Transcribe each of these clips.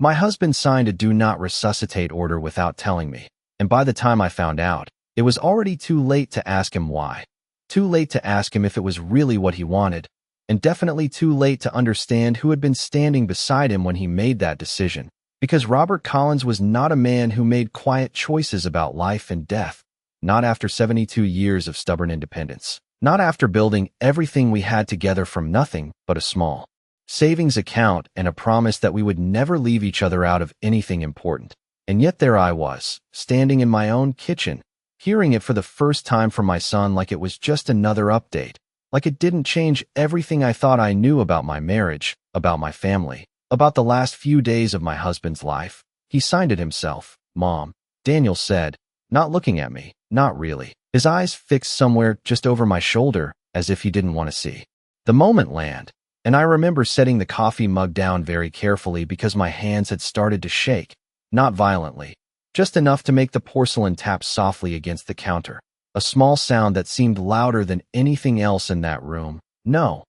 My husband signed a do not resuscitate order without telling me, and by the time I found out, it was already too late to ask him why. Too late to ask him if it was really what he wanted, and definitely too late to understand who had been standing beside him when he made that decision. Because Robert Collins was not a man who made quiet choices about life and death. Not after 72 years of stubborn independence. Not after building everything we had together from nothing but a small savings account and a promise that we would never leave each other out of anything important. And yet there I was, standing in my own kitchen, hearing it for the first time from my son like it was just another update, like it didn't change everything I thought I knew about my marriage, about my family, about the last few days of my husband's life. He signed it himself, Mom, Daniel said, not looking at me, not really. His eyes fixed somewhere just over my shoulder, as if he didn't want to see. The moment landed, and I remember setting the coffee mug down very carefully because my hands had started to shake, not violently, just enough to make the porcelain tap softly against the counter, a small sound that seemed louder than anything else in that room. No,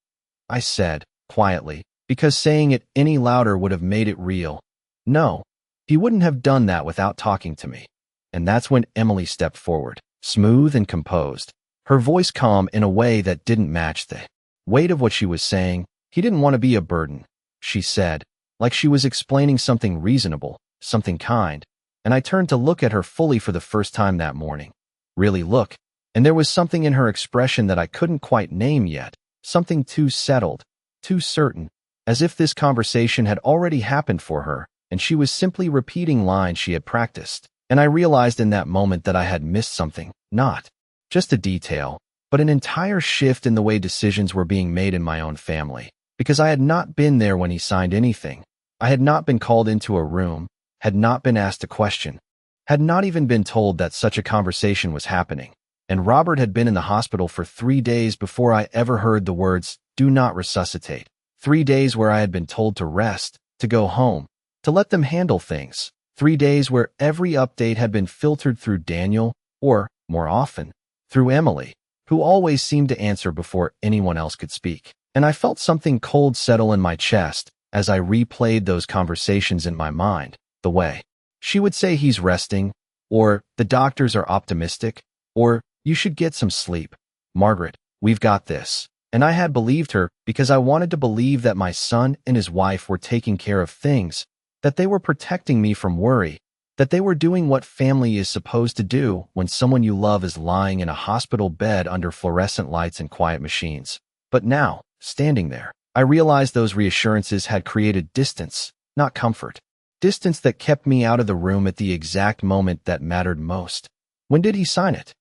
I said, quietly, because saying it any louder would have made it real. No, he wouldn't have done that without talking to me. And that's when Emily stepped forward, smooth and composed, her voice calm in a way that didn't match the weight of what she was saying. He didn't want to be a burden, she said, like she was explaining something reasonable, something kind, and I turned to look at her fully for the first time that morning. Really look, and there was something in her expression that I couldn't quite name yet, something too settled, too certain, as if this conversation had already happened for her, and she was simply repeating lines she had practiced. And I realized in that moment that I had missed something, not just a detail, but an entire shift in the way decisions were being made in my own family. Because I had not been there when he signed anything. I had not been called into a room, had not been asked a question, had not even been told that such a conversation was happening. And Robert had been in the hospital for 3 days before I ever heard the words, do not resuscitate. 3 days where I had been told to rest, to go home, to let them handle things. 3 days where every update had been filtered through Daniel, or, more often, through Emily, who always seemed to answer before anyone else could speak. And I felt something cold settle in my chest as I replayed those conversations in my mind, the way she would say he's resting, or the doctors are optimistic, or you should get some sleep. Margaret, we've got this. And I had believed her because I wanted to believe that my son and his wife were taking care of things, that they were protecting me from worry, that they were doing what family is supposed to do when someone you love is lying in a hospital bed under fluorescent lights and quiet machines. But now, standing there, I realized those reassurances had created distance, not comfort. Distance that kept me out of the room at the exact moment that mattered most. When did he sign it?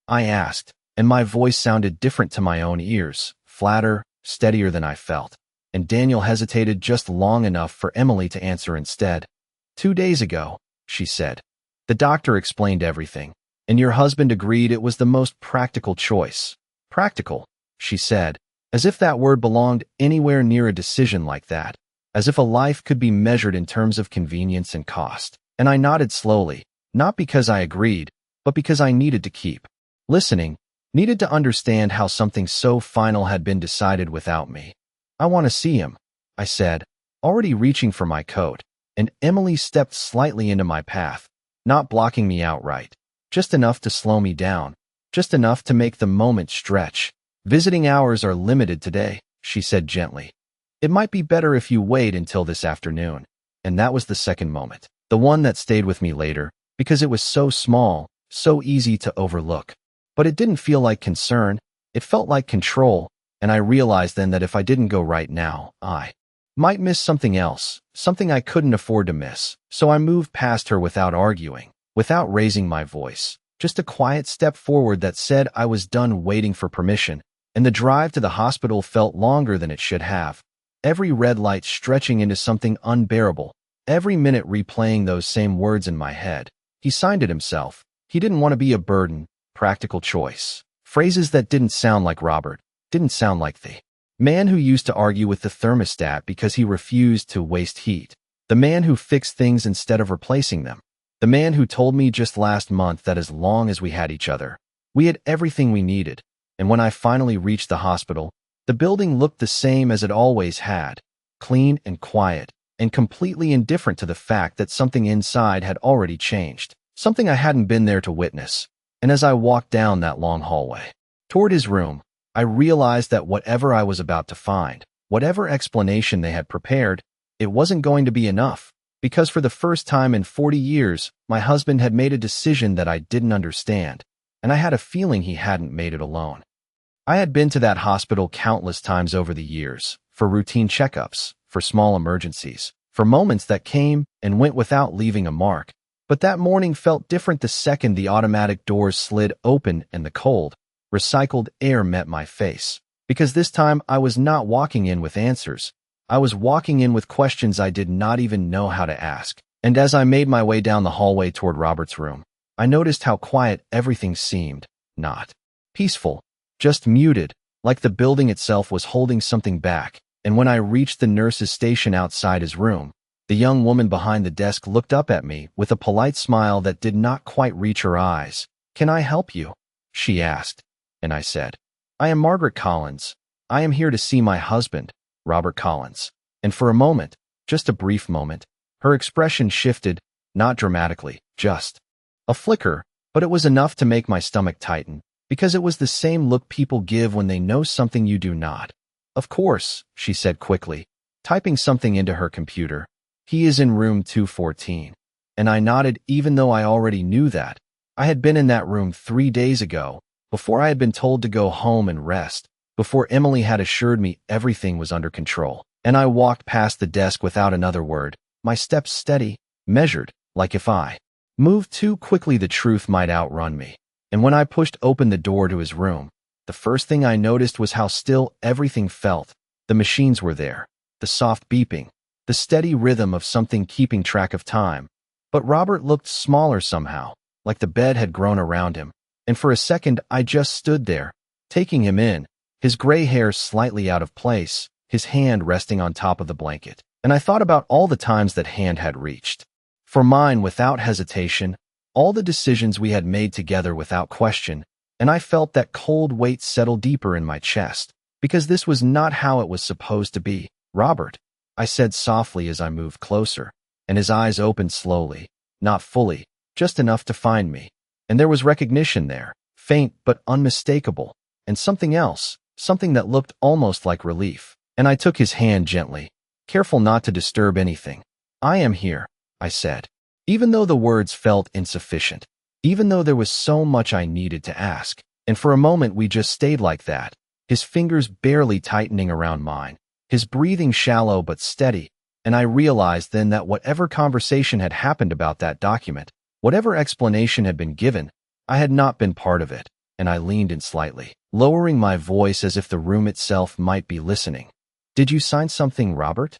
I asked, and my voice sounded different to my own ears, flatter, steadier than I felt. And Daniel hesitated just long enough for Emily to answer instead. 2 days ago, she said. The doctor explained everything, and your husband agreed it was the most practical choice. Practical, she said, as if that word belonged anywhere near a decision like that, as if a life could be measured in terms of convenience and cost. And I nodded slowly, not because I agreed, but because I needed to keep listening, needed to understand how something so final had been decided without me. I want to see him, I said, already reaching for my coat, and Emily stepped slightly into my path, not blocking me outright, just enough to slow me down, just enough to make the moment stretch. Visiting hours are limited today, she said gently. It might be better if you wait until this afternoon. And that was the second moment, the one that stayed with me later, because it was so small, so easy to overlook. But it didn't feel like concern, it felt like control, and I realized then that if I didn't go right now, I might miss something else, something I couldn't afford to miss. So I moved past her without arguing, without raising my voice, just a quiet step forward that said I was done waiting for permission. And the drive to the hospital felt longer than it should have. Every red light stretching into something unbearable, every minute replaying those same words in my head. He signed it himself. He didn't want to be a burden, practical choice. Phrases that didn't sound like Robert, didn't sound like the man who used to argue with the thermostat because he refused to waste heat. The man who fixed things instead of replacing them. The man who told me just last month that as long as we had each other, we had everything we needed. And when I finally reached the hospital, the building looked the same as it always had, clean and quiet, and completely indifferent to the fact that something inside had already changed, something I hadn't been there to witness. And as I walked down that long hallway toward his room, I realized that whatever I was about to find, whatever explanation they had prepared, it wasn't going to be enough, because for the first time in 40 years, my husband had made a decision that I didn't understand, and I had a feeling he hadn't made it alone. I had been to that hospital countless times over the years, for routine checkups, for small emergencies, for moments that came and went without leaving a mark. But that morning felt different the second the automatic doors slid open and the cold, recycled air met my face. Because this time I was not walking in with answers. I was walking in with questions I did not even know how to ask. And as I made my way down the hallway toward Robert's room, I noticed how quiet everything seemed. Not peaceful, just muted, like the building itself was holding something back. And when I reached the nurse's station outside his room, the young woman behind the desk looked up at me with a polite smile that did not quite reach her eyes. "Can I help you?" she asked. And I said, "I am Margaret Collins. I am here to see my husband, Robert Collins." And for a moment, just a brief moment, her expression shifted, not dramatically, just a flicker, but it was enough to make my stomach tighten, because it was the same look people give when they know something you do not. "Of course," she said quickly, typing something into her computer. "He is in room 214. And I nodded even though I already knew that. I had been in that room 3 days ago, before I had been told to go home and rest, before Emily had assured me everything was under control. And I walked past the desk without another word, my steps steady, measured, like if I moved too quickly the truth might outrun me. And when I pushed open the door to his room, the first thing I noticed was how still everything felt. The machines were there, the soft beeping, the steady rhythm of something keeping track of time. But Robert looked smaller somehow, like the bed had grown around him. And for a second I just stood there, taking him in, his gray hair slightly out of place, his hand resting on top of the blanket. And I thought about all the times that hand had reached for mine without hesitation, all the decisions we had made together without question, and I felt that cold weight settle deeper in my chest, because this was not how it was supposed to be. "Robert," I said softly as I moved closer, and his eyes opened slowly, not fully, just enough to find me. And there was recognition there, faint but unmistakable, and something else, something that looked almost like relief. And I took his hand gently, careful not to disturb anything. "I am here," I said, even though the words felt insufficient, even though there was so much I needed to ask. And for a moment we just stayed like that, his fingers barely tightening around mine, his breathing shallow but steady. And I realized then that whatever conversation had happened about that document, whatever explanation had been given, I had not been part of it. And I leaned in slightly, lowering my voice as if the room itself might be listening. "Did you sign something, Robert?"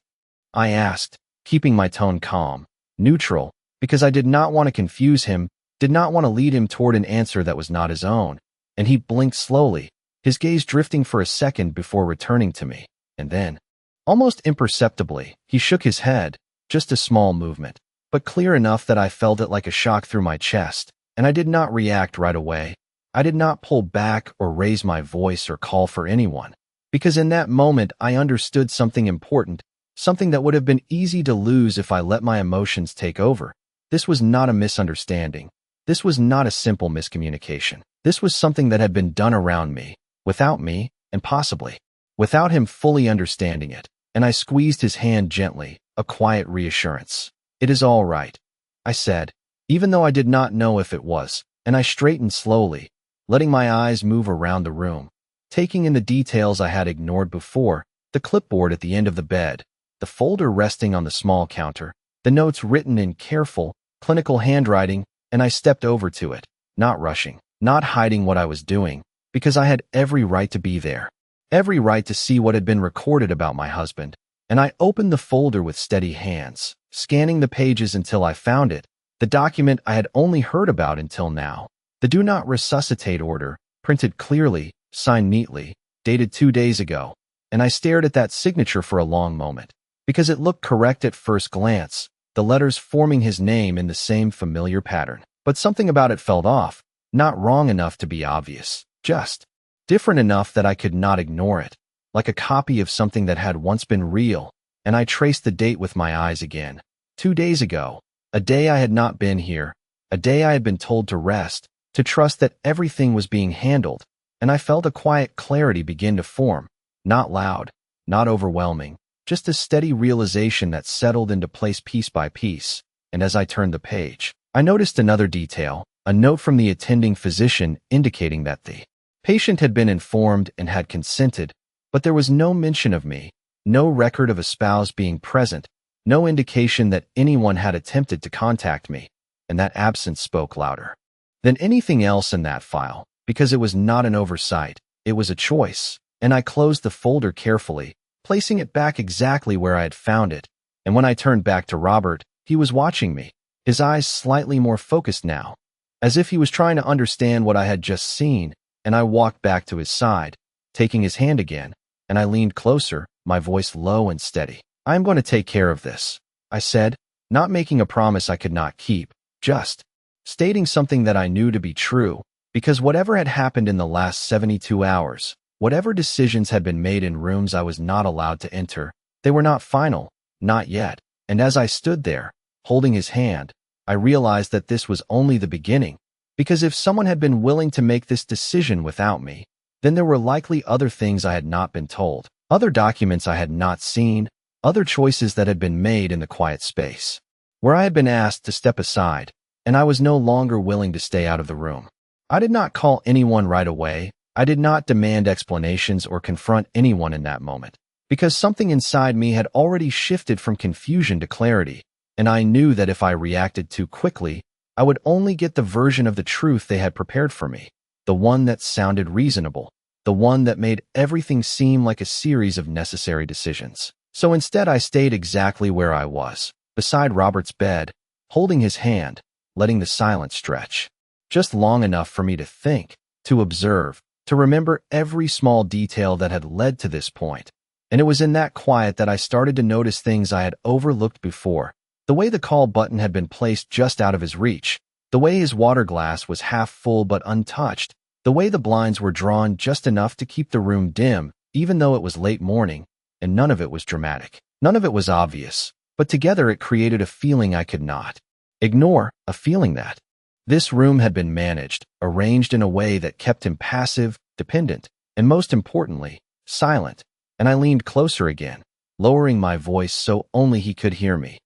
I asked, keeping my tone calm, neutral, because I did not want to confuse him, did not want to lead him toward an answer that was not his own. And he blinked slowly, his gaze drifting for a second before returning to me. And then, almost imperceptibly, he shook his head, just a small movement, but clear enough that I felt it like a shock through my chest. And I did not react right away. I did not pull back or raise my voice or call for anyone, because in that moment I understood something important, something that would have been easy to lose if I let my emotions take over. This was not a misunderstanding. This was not a simple miscommunication. This was something that had been done around me, without me, and possibly without him fully understanding it. And I squeezed his hand gently, a quiet reassurance. "It is all right," I said, even though I did not know if it was. And I straightened slowly, letting my eyes move around the room, taking in the details I had ignored before, the clipboard at the end of the bed, the folder resting on the small counter, the notes written in careful, clinical handwriting. And I stepped over to it, not rushing, not hiding what I was doing, because I had every right to be there, every right to see what had been recorded about my husband. And I opened the folder with steady hands, scanning the pages until I found it, the document I had only heard about until now. The Do Not Resuscitate order, printed clearly, signed neatly, dated 2 days ago. And I stared at that signature for a long moment, because it looked correct at first glance, the letters forming his name in the same familiar pattern. But something about it felt off, not wrong enough to be obvious, just different enough that I could not ignore it, like a copy of something that had once been real, and I traced the date with my eyes again. 2 days ago, a day I had not been here, a day I had been told to rest, to trust that everything was being handled, and I felt a quiet clarity begin to form, not loud, not overwhelming, just a steady realization that settled into place piece by piece. And as I turned the page, I noticed another detail, a note from the attending physician indicating that the patient had been informed and had consented, but there was no mention of me, no record of a spouse being present, no indication that anyone had attempted to contact me, and that absence spoke louder than anything else in that file, because it was not an oversight, it was a choice, and I closed the folder carefully, placing it back exactly where I had found it, and when I turned back to Robert, he was watching me, his eyes slightly more focused now, as if he was trying to understand what I had just seen, and I walked back to his side, taking his hand again, and I leaned closer, my voice low and steady. "I am going to take care of this," I said, not making a promise I could not keep, just stating something that I knew to be true, because whatever had happened in the last 72 hours, whatever decisions had been made in rooms I was not allowed to enter, they were not final, not yet, and as I stood there, holding his hand, I realized that this was only the beginning, because if someone had been willing to make this decision without me, then there were likely other things I had not been told, other documents I had not seen, other choices that had been made in the quiet space, where I had been asked to step aside, and I was no longer willing to stay out of the room. I did not call anyone right away, I did not demand explanations or confront anyone in that moment, because something inside me had already shifted from confusion to clarity, and I knew that if I reacted too quickly, I would only get the version of the truth they had prepared for me, the one that sounded reasonable, the one that made everything seem like a series of necessary decisions. So instead I stayed exactly where I was, beside Robert's bed, holding his hand, letting the silence stretch, just long enough for me to think, to observe, to remember every small detail that had led to this point. And it was in that quiet that I started to notice things I had overlooked before, the way the call button had been placed just out of his reach, the way his water glass was half full but untouched, the way the blinds were drawn just enough to keep the room dim, even though it was late morning, and none of it was dramatic. None of it was obvious, but together it created a feeling I could not ignore, a feeling that this room had been managed, arranged in a way that kept him passive, dependent, and most importantly, silent, and I leaned closer again, lowering my voice so only he could hear me.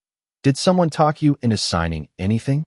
"Did someone talk you into signing anything?"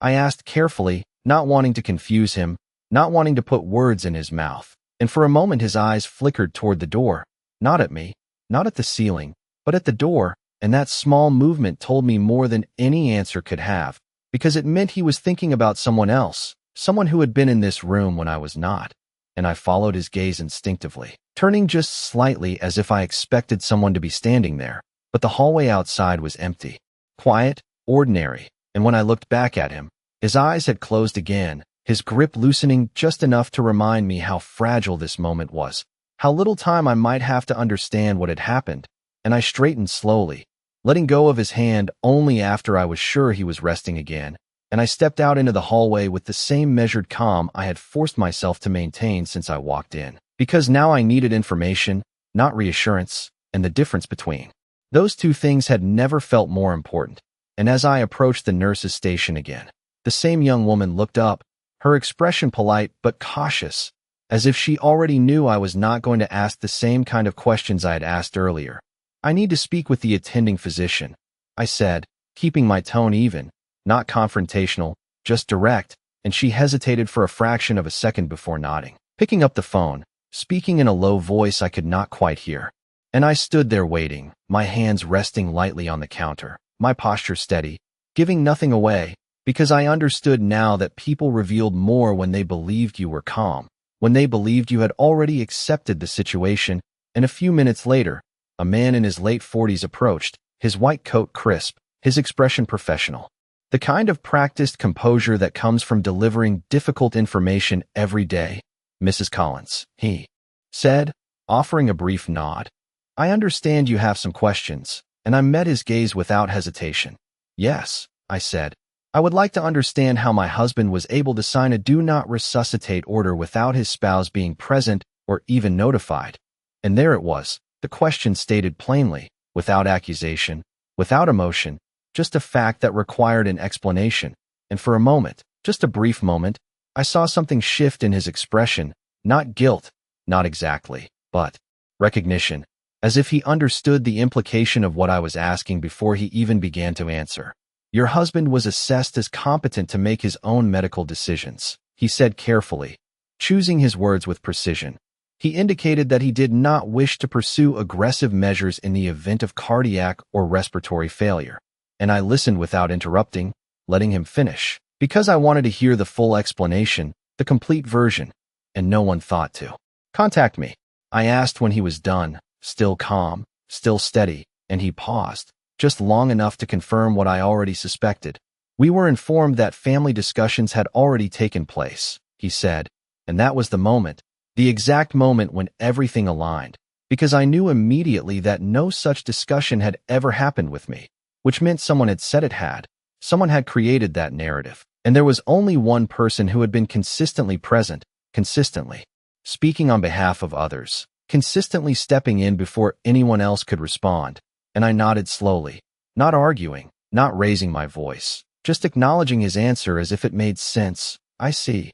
I asked carefully, not wanting to confuse him, not wanting to put words in his mouth, and for a moment his eyes flickered toward the door, not at me, not at the ceiling, but at the door, and that small movement told me more than any answer could have, because it meant he was thinking about someone else, someone who had been in this room when I was not, and I followed his gaze instinctively, turning just slightly as if I expected someone to be standing there, but the hallway outside was empty, quiet, ordinary, and when I looked back at him, his eyes had closed again, his grip loosening just enough to remind me how fragile this moment was, how little time I might have to understand what had happened, and I straightened slowly, letting go of his hand only after I was sure he was resting again, and I stepped out into the hallway with the same measured calm I had forced myself to maintain since I walked in, because now I needed information, not reassurance, and the difference between those two things had never felt more important. And as I approached the nurse's station again, the same young woman looked up, her expression polite but cautious, as if she already knew I was not going to ask the same kind of questions I had asked earlier. "I need to speak with the attending physician," I said, keeping my tone even, not confrontational, just direct, and she hesitated for a fraction of a second before nodding, picking up the phone, speaking in a low voice I could not quite hear. And I stood there waiting, my hands resting lightly on the counter, my posture steady, giving nothing away, because I understood now that people revealed more when they believed you were calm, when they believed you had already accepted the situation, and a few minutes later, a man in his late 40s approached, his white coat crisp, his expression professional. The kind of practiced composure that comes from delivering difficult information every day. "Mrs. Collins," he said, offering a brief nod. "I understand you have some questions," and I met his gaze without hesitation. "Yes," I said. "I would like to understand how my husband was able to sign a do not resuscitate order without his spouse being present or even notified." And there it was, the question stated plainly, without accusation, without emotion, just a fact that required an explanation. And for a moment, just a brief moment, I saw something shift in his expression, not guilt, not exactly, but recognition, as if he understood the implication of what I was asking before he even began to answer. Your husband was assessed as competent to make his own medical decisions, he said carefully, choosing his words with precision. He indicated that he did not wish to pursue aggressive measures in the event of cardiac or respiratory failure. And I listened without interrupting, letting him finish, because I wanted to hear the full explanation, the complete version, and no one thought to contact me. I asked when he was done, still calm, still steady, and he paused, just long enough to confirm what I already suspected. We were informed that family discussions had already taken place, he said, and that was the moment, the exact moment when everything aligned, because I knew immediately that no such discussion had ever happened with me, which meant someone had said it had. Someone had created that narrative, and there was only one person who had been consistently present, consistently speaking on behalf of others, consistently stepping in before anyone else could respond. And I nodded slowly, not arguing, not raising my voice, just acknowledging his answer as if it made sense. I see,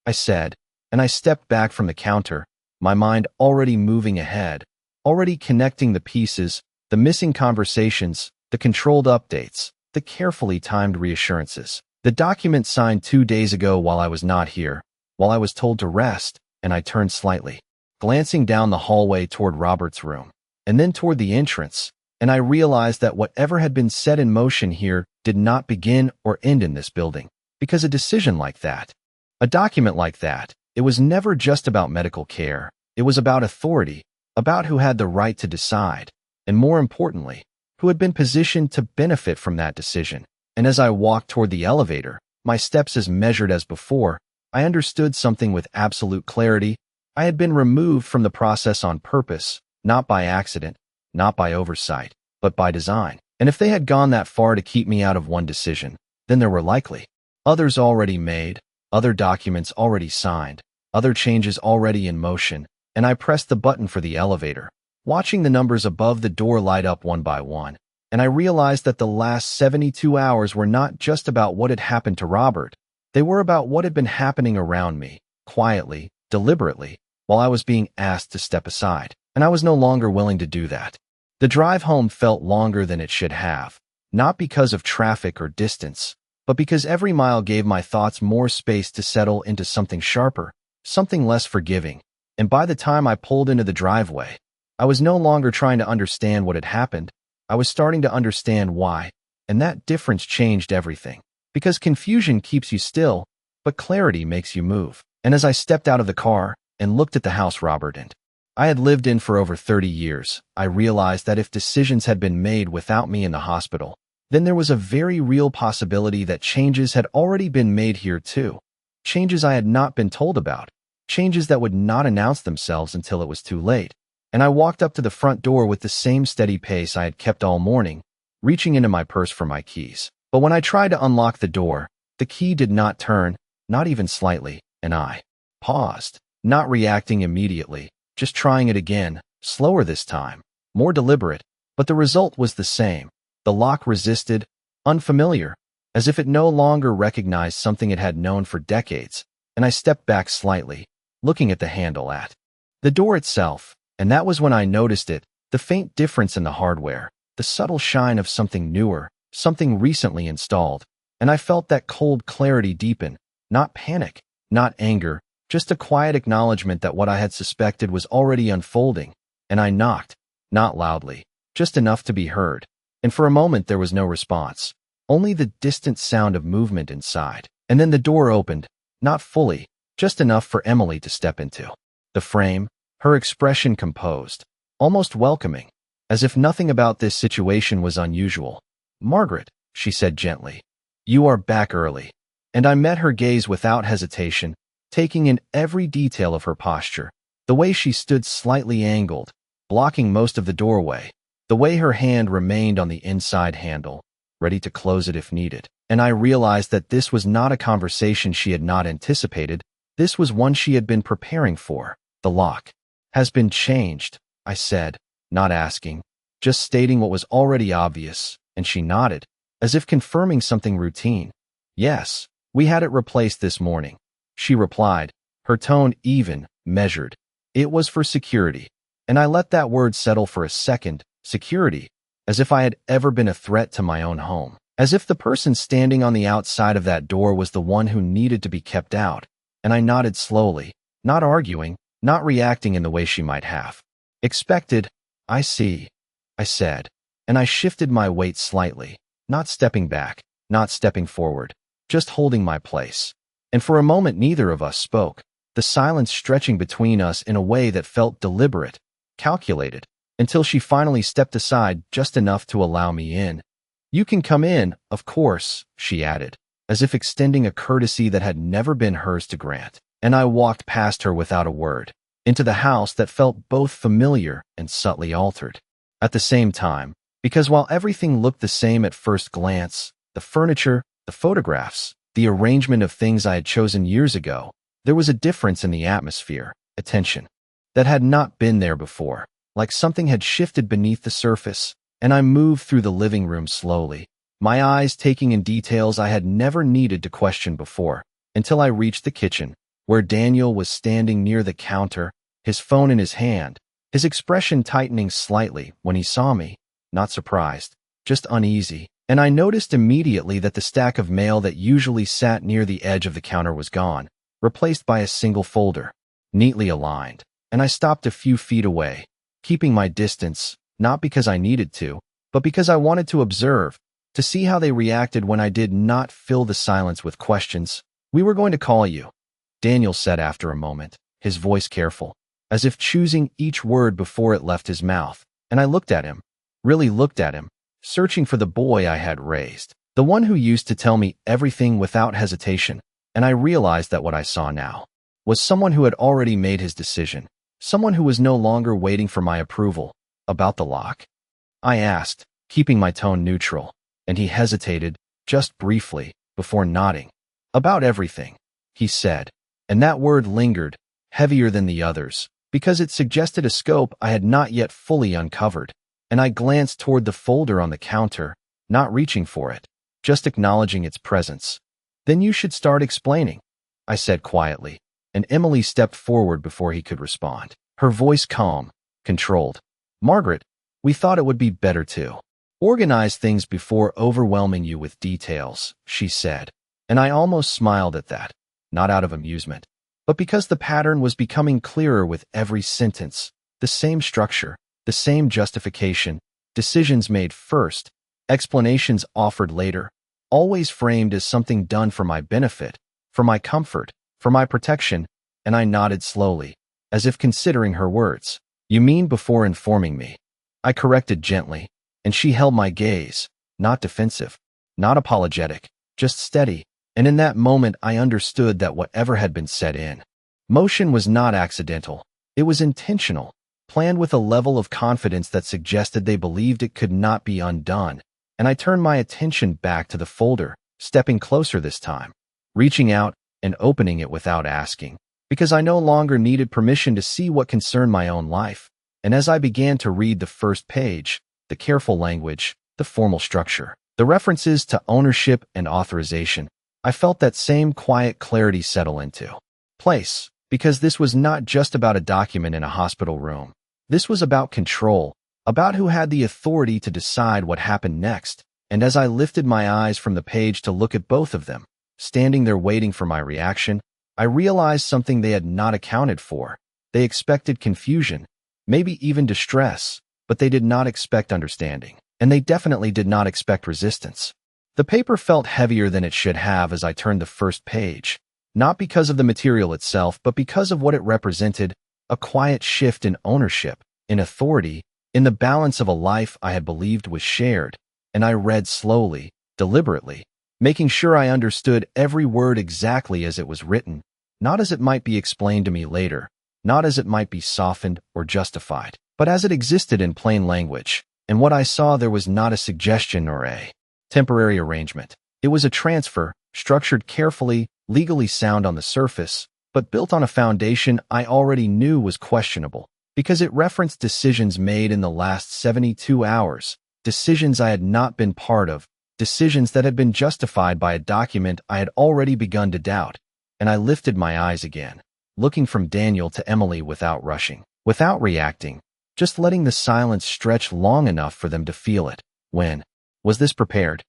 I said, and I stepped back from the counter, my mind already moving ahead, already connecting the pieces, the missing conversations, the controlled updates, the carefully timed reassurances. The document signed 2 days ago while I was not here, while I was told to rest, and I turned slightly, glancing down the hallway toward Robert's room, and then toward the entrance, and I realized that whatever had been set in motion here did not begin or end in this building, because a decision like that, a document like that, it was never just about medical care. It was about authority, about who had the right to decide, and more importantly, who had been positioned to benefit from that decision. And as I walked toward the elevator, my steps as measured as before, I understood something with absolute clarity. I had been removed from the process on purpose, not by accident, not by oversight, but by design. And if they had gone that far to keep me out of one decision, then there were likely others already made, other documents already signed, other changes already in motion, and I pressed the button for the elevator, watching the numbers above the door light up one by one. And I realized that the last 72 hours were not just about what had happened to Robert. They were about what had been happening around me, quietly, deliberately, while I was being asked to step aside. And I was no longer willing to do that. The drive home felt longer than it should have, not because of traffic or distance, but because every mile gave my thoughts more space to settle into something sharper, something less forgiving. And by the time I pulled into the driveway, I was no longer trying to understand what had happened. I was starting to understand why, and that difference changed everything. Because confusion keeps you still, but clarity makes you move. And as I stepped out of the car and looked at the house Robert and I had lived in for over 30 years, I realized that if decisions had been made without me in the hospital, then there was a very real possibility that changes had already been made here too. Changes I had not been told about, changes that would not announce themselves until it was too late. And I walked up to the front door with the same steady pace I had kept all morning, reaching into my purse for my keys. But when I tried to unlock the door, the key did not turn, not even slightly, and I paused, not reacting immediately, just trying it again, slower this time, more deliberate, but the result was the same. The lock resisted, unfamiliar, as if it no longer recognized something it had known for decades, and I stepped back slightly, looking at the handle at the door itself. And that was when I noticed it, the faint difference in the hardware, the subtle shine of something newer, something recently installed. And I felt that cold clarity deepen, not panic, not anger, just a quiet acknowledgement that what I had suspected was already unfolding. And I knocked, not loudly, just enough to be heard. And for a moment there was no response, only the distant sound of movement inside. And then the door opened, not fully, just enough for Emily to step into the frame, her expression composed, almost welcoming, as if nothing about this situation was unusual. "Margaret," she said gently, "you are back early." And I met her gaze without hesitation, taking in every detail of her posture, the way she stood slightly angled, blocking most of the doorway, the way her hand remained on the inside handle, ready to close it if needed. And I realized that this was not a conversation she had not anticipated. This was one she had been preparing for. "The lock has been changed," I said, not asking, just stating what was already obvious, and she nodded, as if confirming something routine. Yes, we had it replaced this morning, she replied, her tone even, measured. It was for security. And I let that word settle for a second. Security. As if I had ever been a threat to my own home. As if the person standing on the outside of that door was the one who needed to be kept out. And I nodded slowly, not arguing, not reacting in the way she might have expected. I see, I said, and I shifted my weight slightly, not stepping back, not stepping forward, just holding my place. And for a moment neither of us spoke, the silence stretching between us in a way that felt deliberate, calculated, until she finally stepped aside just enough to allow me in. You can come in, of course, she added, as if extending a courtesy that had never been hers to grant. And I walked past her without a word, into the house that felt both familiar and subtly altered. At the same time, because while everything looked the same at first glance, the furniture, the photographs, the arrangement of things I had chosen years ago, there was a difference in the atmosphere, a tension, that had not been there before, like something had shifted beneath the surface, and I moved through the living room slowly, my eyes taking in details I had never needed to question before, until I reached the kitchen, where Daniel was standing near the counter, his phone in his hand, his expression tightening slightly when he saw me, not surprised, just uneasy, and I noticed immediately that the stack of mail that usually sat near the edge of the counter was gone, replaced by a single folder, neatly aligned, and I stopped a few feet away, keeping my distance, not because I needed to, but because I wanted to observe, to see how they reacted when I did not fill the silence with questions. We were going to call you, Daniel said after a moment, his voice careful, as if choosing each word before it left his mouth, and I looked at him, really looked at him, searching for the boy I had raised, the one who used to tell me everything without hesitation, and I realized that what I saw now was someone who had already made his decision, someone who was no longer waiting for my approval. About the lock? I asked, keeping my tone neutral, and he hesitated, just briefly, before nodding. About everything, he said, and that word lingered, heavier than the others, because it suggested a scope I had not yet fully uncovered, and I glanced toward the folder on the counter, not reaching for it, just acknowledging its presence. Then you should start explaining, I said quietly, and Emily stepped forward before he could respond, her voice calm, controlled. Margaret, we thought it would be better to organize things before overwhelming you with details, she said, and I almost smiled at that, not out of amusement, but because the pattern was becoming clearer with every sentence, the same structure, the same justification, decisions made first, explanations offered later, always framed as something done for my benefit, for my comfort, for my protection, and I nodded slowly, as if considering her words. You mean before informing me? I corrected gently, and she held my gaze, not defensive, not apologetic, just steady, and in that moment I understood that whatever had been set in motion was not accidental. It was intentional, planned with a level of confidence that suggested they believed it could not be undone, and I turned my attention back to the folder, stepping closer this time, reaching out and opening it without asking, because I no longer needed permission to see what concerned my own life. And as I began to read the first page, the careful language, the formal structure, the references to ownership and authorization, I felt that same quiet clarity settle into place, because this was not just about a document in a hospital room. This was about control, about who had the authority to decide what happened next. And as I lifted my eyes from the page to look at both of them, standing there waiting for my reaction, I realized something they had not accounted for. They expected confusion, maybe even distress, but they did not expect understanding, and they definitely did not expect resistance. The paper felt heavier than it should have as I turned the first page, not because of the material itself, but because of what it represented, a quiet shift in ownership, in authority, in the balance of a life I had believed was shared, and I read slowly, deliberately, making sure I understood every word exactly as it was written, not as it might be explained to me later, not as it might be softened or justified, but as it existed in plain language. And what I saw there was not a suggestion or a temporary arrangement. It was a transfer, structured carefully, legally sound on the surface, but built on a foundation I already knew was questionable, because it referenced decisions made in the last 72 hours, decisions I had not been part of, decisions that had been justified by a document I had already begun to doubt, and I lifted my eyes again, looking from Daniel to Emily without rushing, without reacting, just letting the silence stretch long enough for them to feel it. When was this prepared?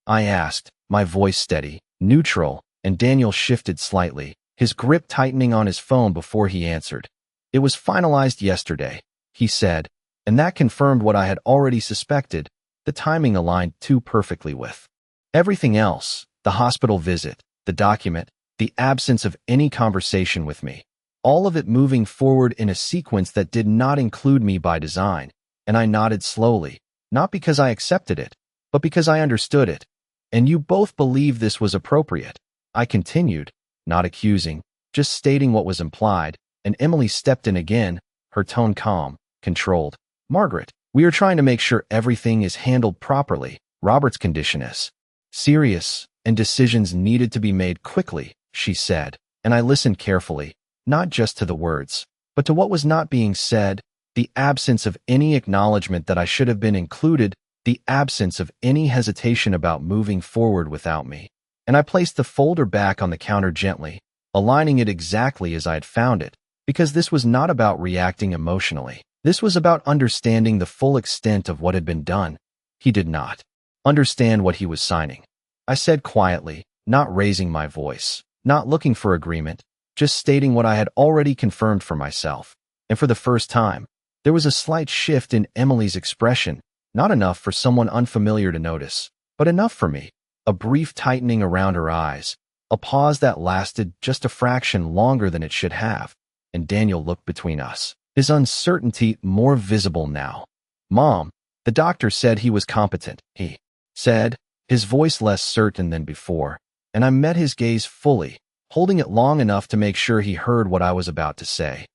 I asked, my voice steady, neutral, and Daniel shifted slightly, his grip tightening on his phone before he answered. It was finalized yesterday, he said, and that confirmed what I had already suspected. The timing aligned too perfectly with everything else: the hospital visit, the document, the absence of any conversation with me. All of it moving forward in a sequence that did not include me by design, and I nodded slowly, not because I accepted it, but because I understood it. And you both believe this was appropriate, I continued, not accusing, just stating what was implied, and Emily stepped in again, her tone calm, controlled. Margaret, we are trying to make sure everything is handled properly. Robert's condition is serious, and decisions needed to be made quickly, she said, and I listened carefully, not just to the words, but to what was not being said, the absence of any acknowledgement that I should have been included, the absence of any hesitation about moving forward without me. And I placed the folder back on the counter gently, aligning it exactly as I had found it, because this was not about reacting emotionally. This was about understanding the full extent of what had been done. He did not understand what he was signing. I said quietly, not raising my voice, not looking for agreement, just stating what I had already confirmed for myself. And for the first time, there was a slight shift in Emily's expression, not enough for someone unfamiliar to notice, but enough for me. A brief tightening around her eyes, a pause that lasted just a fraction longer than it should have, and Daniel looked between us, his uncertainty more visible now. Mom, the doctor said he was competent, he said, his voice less certain than before, and I met his gaze fully, holding it long enough to make sure he heard what I was about to say.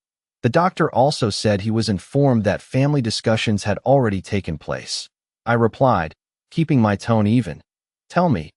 The doctor also said he was informed that family discussions had already taken place. I replied, keeping my tone even. Tell me,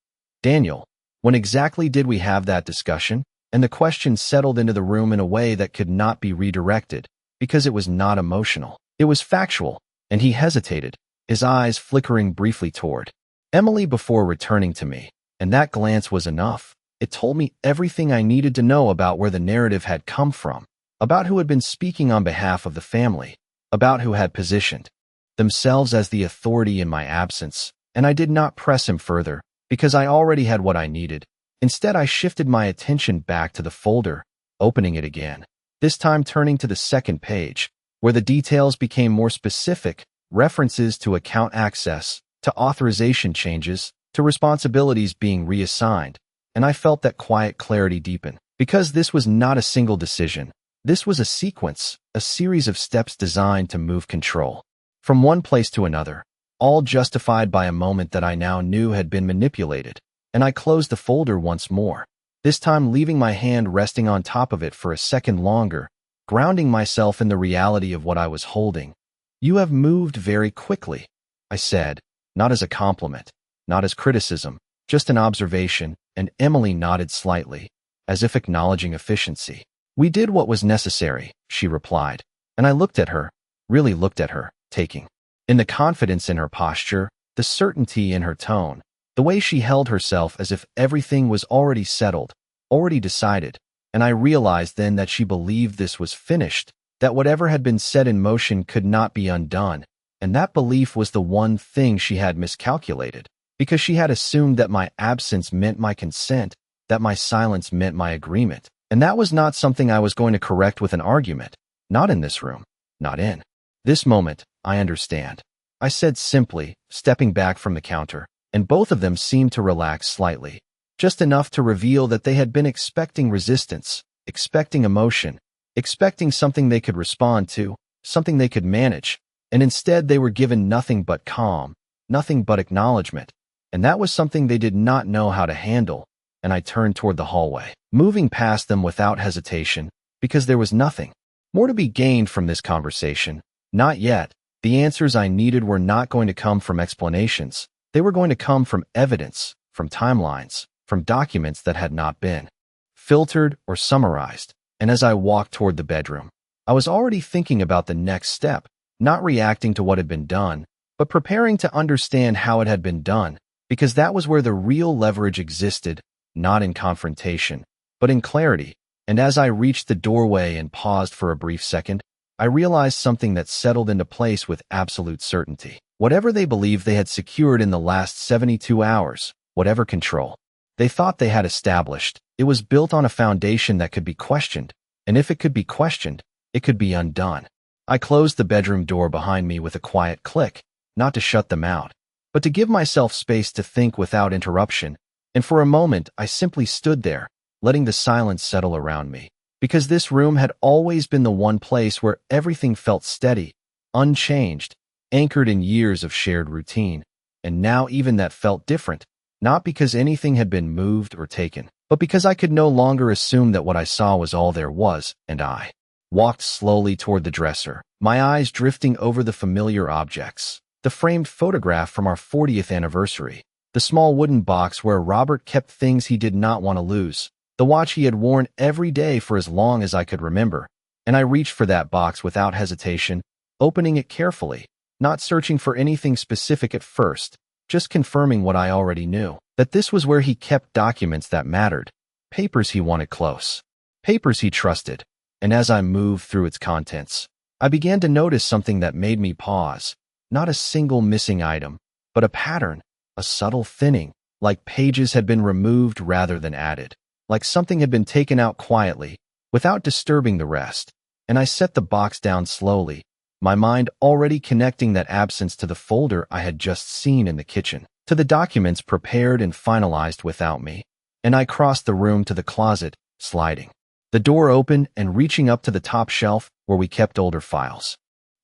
Daniel, when exactly did we have that discussion? And the question settled into the room in a way that could not be redirected, because it was not emotional. It was factual, and he hesitated, his eyes flickering briefly toward Emily before returning to me, and that glance was enough. It told me everything I needed to know about where the narrative had come from, about who had been speaking on behalf of the family, about who had positioned themselves as the authority in my absence, and I did not press him further, because I already had what I needed. Instead, I shifted my attention back to the folder, opening it again, this time turning to the second page, where the details became more specific, references to account access, to authorization changes, to responsibilities being reassigned, and I felt that quiet clarity deepen, because this was not a single decision. This was a sequence, a series of steps designed to move control from one place to another, all justified by a moment that I now knew had been manipulated. And I closed the folder once more, this time leaving my hand resting on top of it for a second longer, grounding myself in the reality of what I was holding. You have moved very quickly, I said, not as a compliment, not as criticism, just an observation, and Emily nodded slightly, as if acknowledging efficiency. We did what was necessary, she replied, and I looked at her, really looked at her, taking in the confidence in her posture, the certainty in her tone, the way she held herself as if everything was already settled, already decided, and I realized then that she believed this was finished, that whatever had been set in motion could not be undone, and that belief was the one thing she had miscalculated, because she had assumed that my absence meant my consent, that my silence meant my agreement, and that was not something I was going to correct with an argument, not in this room, not in this moment. I understand, I said simply, stepping back from the counter, and both of them seemed to relax slightly, just enough to reveal that they had been expecting resistance, expecting emotion, expecting something they could respond to, something they could manage, and instead they were given nothing but calm, nothing but acknowledgement, and that was something they did not know how to handle, and I turned toward the hallway, moving past them without hesitation, because there was nothing more to be gained from this conversation. Not yet. The answers I needed were not going to come from explanations. They were going to come from evidence, from timelines, from documents that had not been filtered or summarized. And as I walked toward the bedroom, I was already thinking about the next step, not reacting to what had been done, but preparing to understand how it had been done, because that was where the real leverage existed, not in confrontation, but in clarity. And as I reached the doorway and paused for a brief second, I realized something that settled into place with absolute certainty. Whatever they believed they had secured in the last 72 hours, whatever control they thought they had established, it was built on a foundation that could be questioned, and if it could be questioned, it could be undone. I closed the bedroom door behind me with a quiet click, not to shut them out, but to give myself space to think without interruption, and for a moment I simply stood there, letting the silence settle around me, because this room had always been the one place where everything felt steady, unchanged, anchored in years of shared routine, and now even that felt different, not because anything had been moved or taken, but because I could no longer assume that what I saw was all there was, and I walked slowly toward the dresser, my eyes drifting over the familiar objects. The framed photograph from our 40th anniversary, the small wooden box where Robert kept things he did not want to lose, the watch he had worn every day for as long as I could remember, and I reached for that box without hesitation, opening it carefully, not searching for anything specific at first, just confirming what I already knew, that this was where he kept documents that mattered, papers he wanted close, papers he trusted. And as I moved through its contents, I began to notice something that made me pause. Not a single missing item, but a pattern, a subtle thinning, like pages had been removed rather than added, like something had been taken out quietly, without disturbing the rest. And I set the box down slowly, my mind already connecting that absence to the folder I had just seen in the kitchen, to the documents prepared and finalized without me. And I crossed the room to the closet, sliding the door open and reaching up to the top shelf where we kept older files.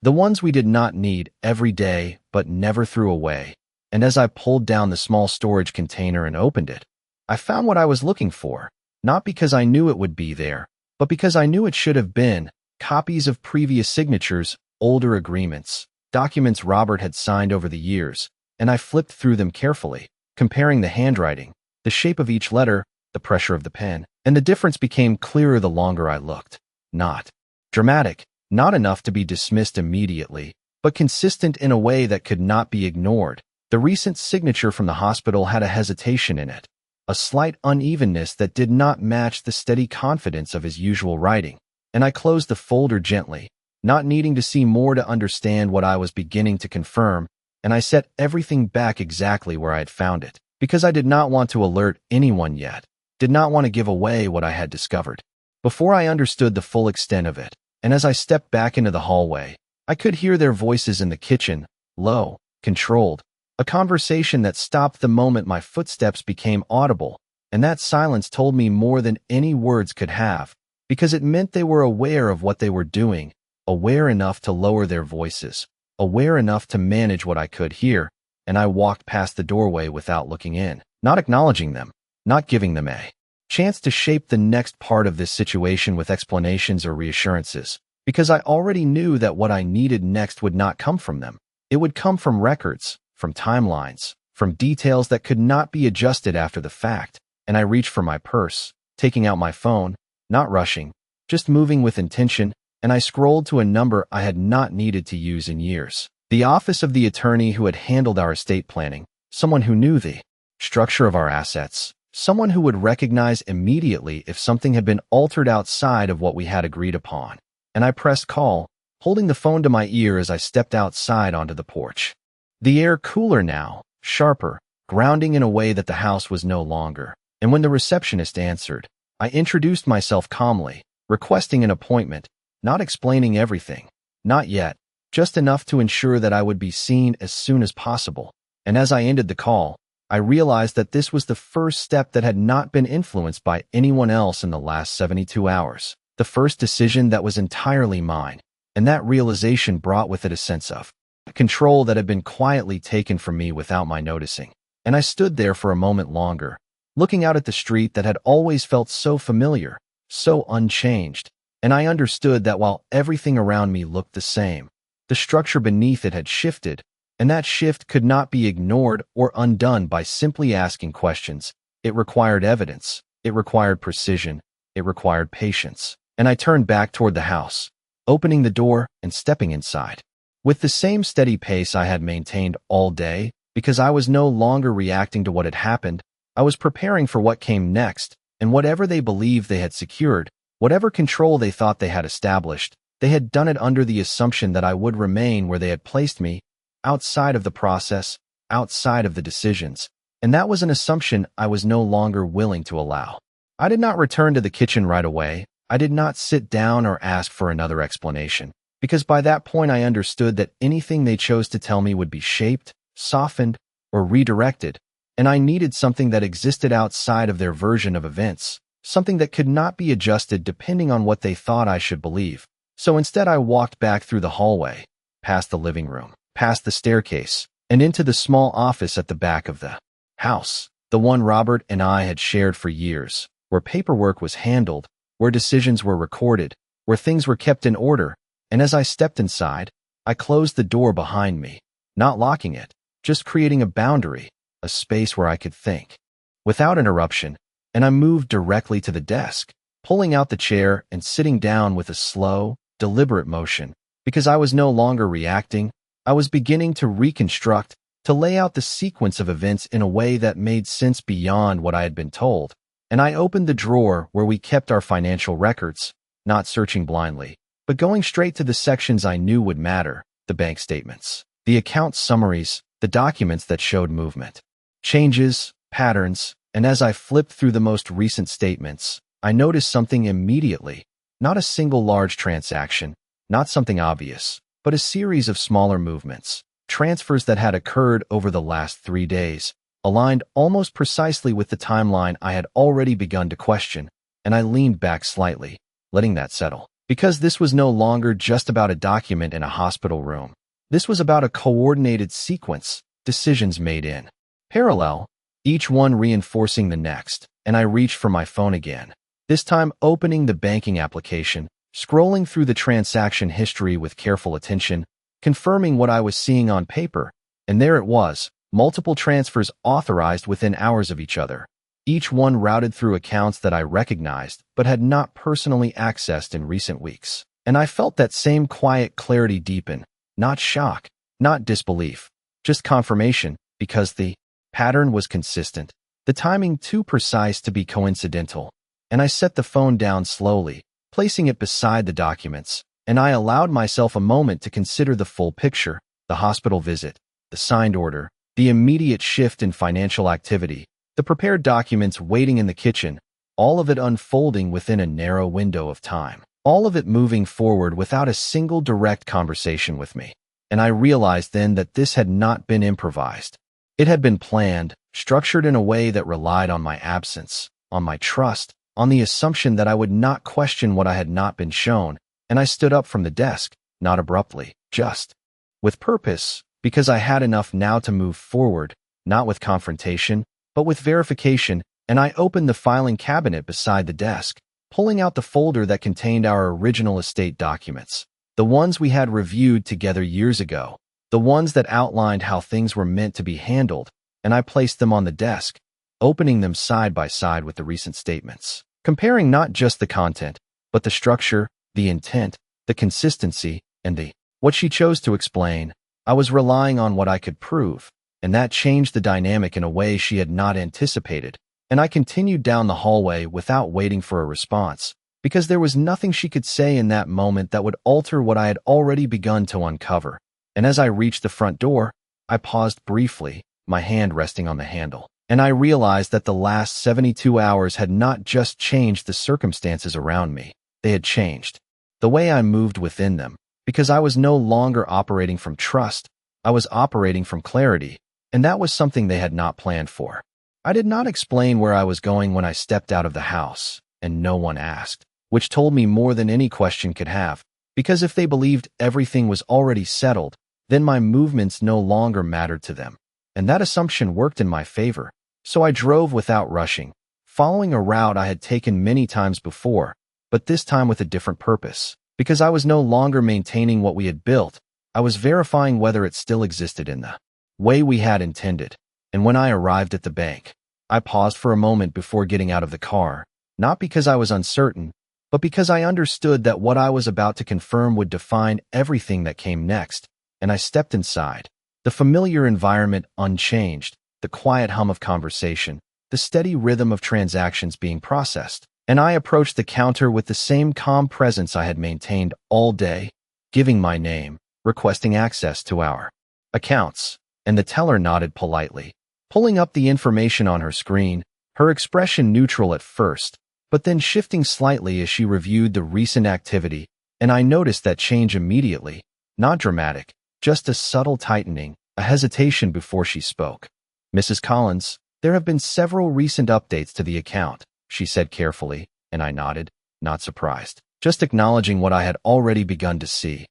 The ones we did not need every day but never threw away. And as I pulled down the small storage container and opened it, I found what I was looking for, not because I knew it would be there, but because I knew it should have been: copies of previous signatures, older agreements, documents Robert had signed over the years, and I flipped through them carefully, comparing the handwriting, the shape of each letter, the pressure of the pen, and the difference became clearer the longer I looked. Not dramatic, not enough to be dismissed immediately, but consistent in a way that could not be ignored. The recent signature from the hospital had a hesitation in it, a slight unevenness that did not match the steady confidence of his usual writing, and I closed the folder gently, not needing to see more to understand what I was beginning to confirm, and I set everything back exactly where I had found it, because I did not want to alert anyone yet, did not want to give away what I had discovered before I understood the full extent of it. And as I stepped back into the hallway, I could hear their voices in the kitchen, low, controlled, a conversation that stopped the moment my footsteps became audible, and that silence told me more than any words could have, because it meant they were aware of what they were doing, aware enough to lower their voices, aware enough to manage what I could hear, and I walked past the doorway without looking in, not acknowledging them, not giving them a chance to shape the next part of this situation with explanations or reassurances, because I already knew that what I needed next would not come from them. It would come from records, from timelines, from details that could not be adjusted after the fact. And I reached for my purse, taking out my phone, not rushing, just moving with intention, and I scrolled to a number I had not needed to use in years. The office of the attorney who had handled our estate planning, someone who knew the structure of our assets, someone who would recognize immediately if something had been altered outside of what we had agreed upon. And I pressed call, holding the phone to my ear as I stepped outside onto the porch. The air cooler now, sharper, grounding in a way that the house was no longer. And when the receptionist answered, I introduced myself calmly, requesting an appointment, not explaining everything, not yet, just enough to ensure that I would be seen as soon as possible. And as I ended the call, I realized that this was the first step that had not been influenced by anyone else in the last 72 hours. The first decision that was entirely mine, and that realization brought with it a sense of control that had been quietly taken from me without my noticing. And I stood there for a moment longer, looking out at the street that had always felt so familiar, so unchanged, and I understood that while everything around me looked the same, the structure beneath it had shifted, and that shift could not be ignored or undone by simply asking questions. It required evidence, it required precision, it required patience. And I turned back toward the house, opening the door and stepping inside. With the same steady pace I had maintained all day, because I was no longer reacting to what had happened, I was preparing for what came next, and whatever they believed they had secured, whatever control they thought they had established, they had done it under the assumption that I would remain where they had placed me, outside of the process, outside of the decisions, and that was an assumption I was no longer willing to allow. I did not return to the kitchen right away. I did not sit down or ask for another explanation, because by that point I understood that anything they chose to tell me would be shaped, softened, or redirected, and I needed something that existed outside of their version of events, something that could not be adjusted depending on what they thought I should believe. So instead I walked back through the hallway, past the living room, past the staircase, and into the small office at the back of the house, the one Robert and I had shared for years, where paperwork was handled, where decisions were recorded, where things were kept in order, and as I stepped inside, I closed the door behind me, not locking it, just creating a boundary, a space where I could think without interruption, and I moved directly to the desk, pulling out the chair and sitting down with a slow, deliberate motion, because I was no longer reacting. I was beginning to reconstruct, to lay out the sequence of events in a way that made sense beyond what I had been told. And I opened the drawer where we kept our financial records, not searching blindly, but going straight to the sections I knew would matter, the bank statements, the account summaries, the documents that showed movement, changes, patterns, and as I flipped through the most recent statements, I noticed something immediately, not a single large transaction, not something obvious, but a series of smaller movements, transfers that had occurred over the last 3 days, aligned almost precisely with the timeline I had already begun to question, and I leaned back slightly, letting that settle. Because this was no longer just about a document in a hospital room. This was about a coordinated sequence, decisions made in parallel, each one reinforcing the next, and I reached for my phone again, this time opening the banking application, scrolling through the transaction history with careful attention, confirming what I was seeing on paper, and there it was, multiple transfers authorized within hours of each other, each one routed through accounts that I recognized but had not personally accessed in recent weeks. And I felt that same quiet clarity deepen, not shock, not disbelief, just confirmation, because the pattern was consistent, the timing too precise to be coincidental. And I set the phone down slowly, placing it beside the documents, and I allowed myself a moment to consider the full picture, the hospital visit, the signed order, the immediate shift in financial activity, the prepared documents waiting in the kitchen, all of it unfolding within a narrow window of time, all of it moving forward without a single direct conversation with me. And I realized then that this had not been improvised. It had been planned, structured in a way that relied on my absence, on my trust, on the assumption that I would not question what I had not been shown, and I stood up from the desk, not abruptly, just with purpose, because I had enough now to move forward, not with confrontation, but with verification, and I opened the filing cabinet beside the desk, pulling out the folder that contained our original estate documents, the ones we had reviewed together years ago, the ones that outlined how things were meant to be handled, and I placed them on the desk, opening them side by side with the recent statements, comparing not just the content, but the structure, the intent, the consistency, and the what she chose to explain. I was relying on what I could prove, and that changed the dynamic in a way she had not anticipated, and I continued down the hallway without waiting for a response, because there was nothing she could say in that moment that would alter what I had already begun to uncover. And as I reached the front door, I paused briefly, my hand resting on the handle, and I realized that the last 72 hours had not just changed the circumstances around me, they had changed the way I moved within them, because I was no longer operating from trust, I was operating from clarity, and that was something they had not planned for. I did not explain where I was going when I stepped out of the house, and no one asked, which told me more than any question could have, because if they believed everything was already settled, then my movements no longer mattered to them. And that assumption worked in my favor, so I drove without rushing, following a route I had taken many times before, but this time with a different purpose. Because I was no longer maintaining what we had built, I was verifying whether it still existed in the way we had intended. And when I arrived at the bank, I paused for a moment before getting out of the car, not because I was uncertain, but because I understood that what I was about to confirm would define everything that came next, and I stepped inside. The familiar environment unchanged, the quiet hum of conversation, the steady rhythm of transactions being processed, and I approached the counter with the same calm presence I had maintained all day, giving my name, requesting access to our accounts, and the teller nodded politely, pulling up the information on her screen, her expression neutral at first, but then shifting slightly as she reviewed the recent activity, and I noticed that change immediately, not dramatic, just a subtle tightening, a hesitation before she spoke. "Mrs. Collins, there have been several recent updates to the account," she said carefully, and I nodded, not surprised, just acknowledging what I had already begun to see.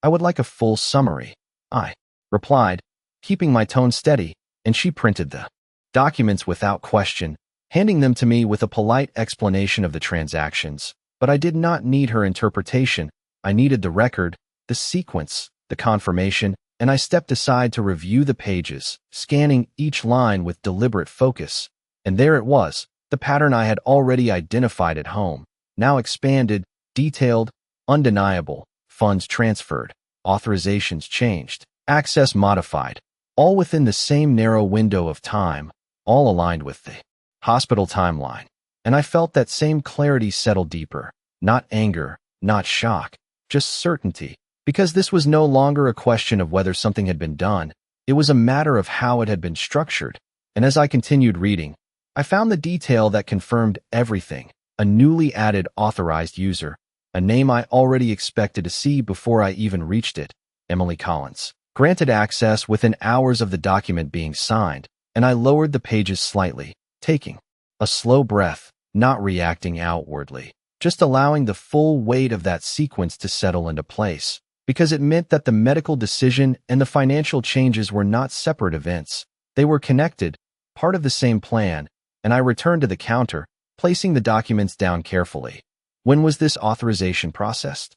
"I would like a full summary," I replied, keeping my tone steady, and she printed the documents without question, handing them to me with a polite explanation of the transactions. But I did not need her interpretation. I needed the record, the sequence, the confirmation, and I stepped aside to review the pages, scanning each line with deliberate focus. And there it was, the pattern I had already identified at home, now expanded, detailed, undeniable, funds transferred, authorizations changed, access modified, all within the same narrow window of time, all aligned with the hospital timeline. And I felt that same clarity settle deeper, not anger, not shock, just certainty, because this was no longer a question of whether something had been done, it was a matter of how it had been structured. And as I continued reading, I found the detail that confirmed everything: a newly added authorized user, a name I already expected to see before I even reached it, Emily Collins. Granted access within hours of the document being signed, and I lowered the pages slightly, taking a slow breath, not reacting outwardly, just allowing the full weight of that sequence to settle into place, because it meant that the medical decision and the financial changes were not separate events. They were connected, part of the same plan, and I returned to the counter, placing the documents down carefully. "When was this authorization processed?"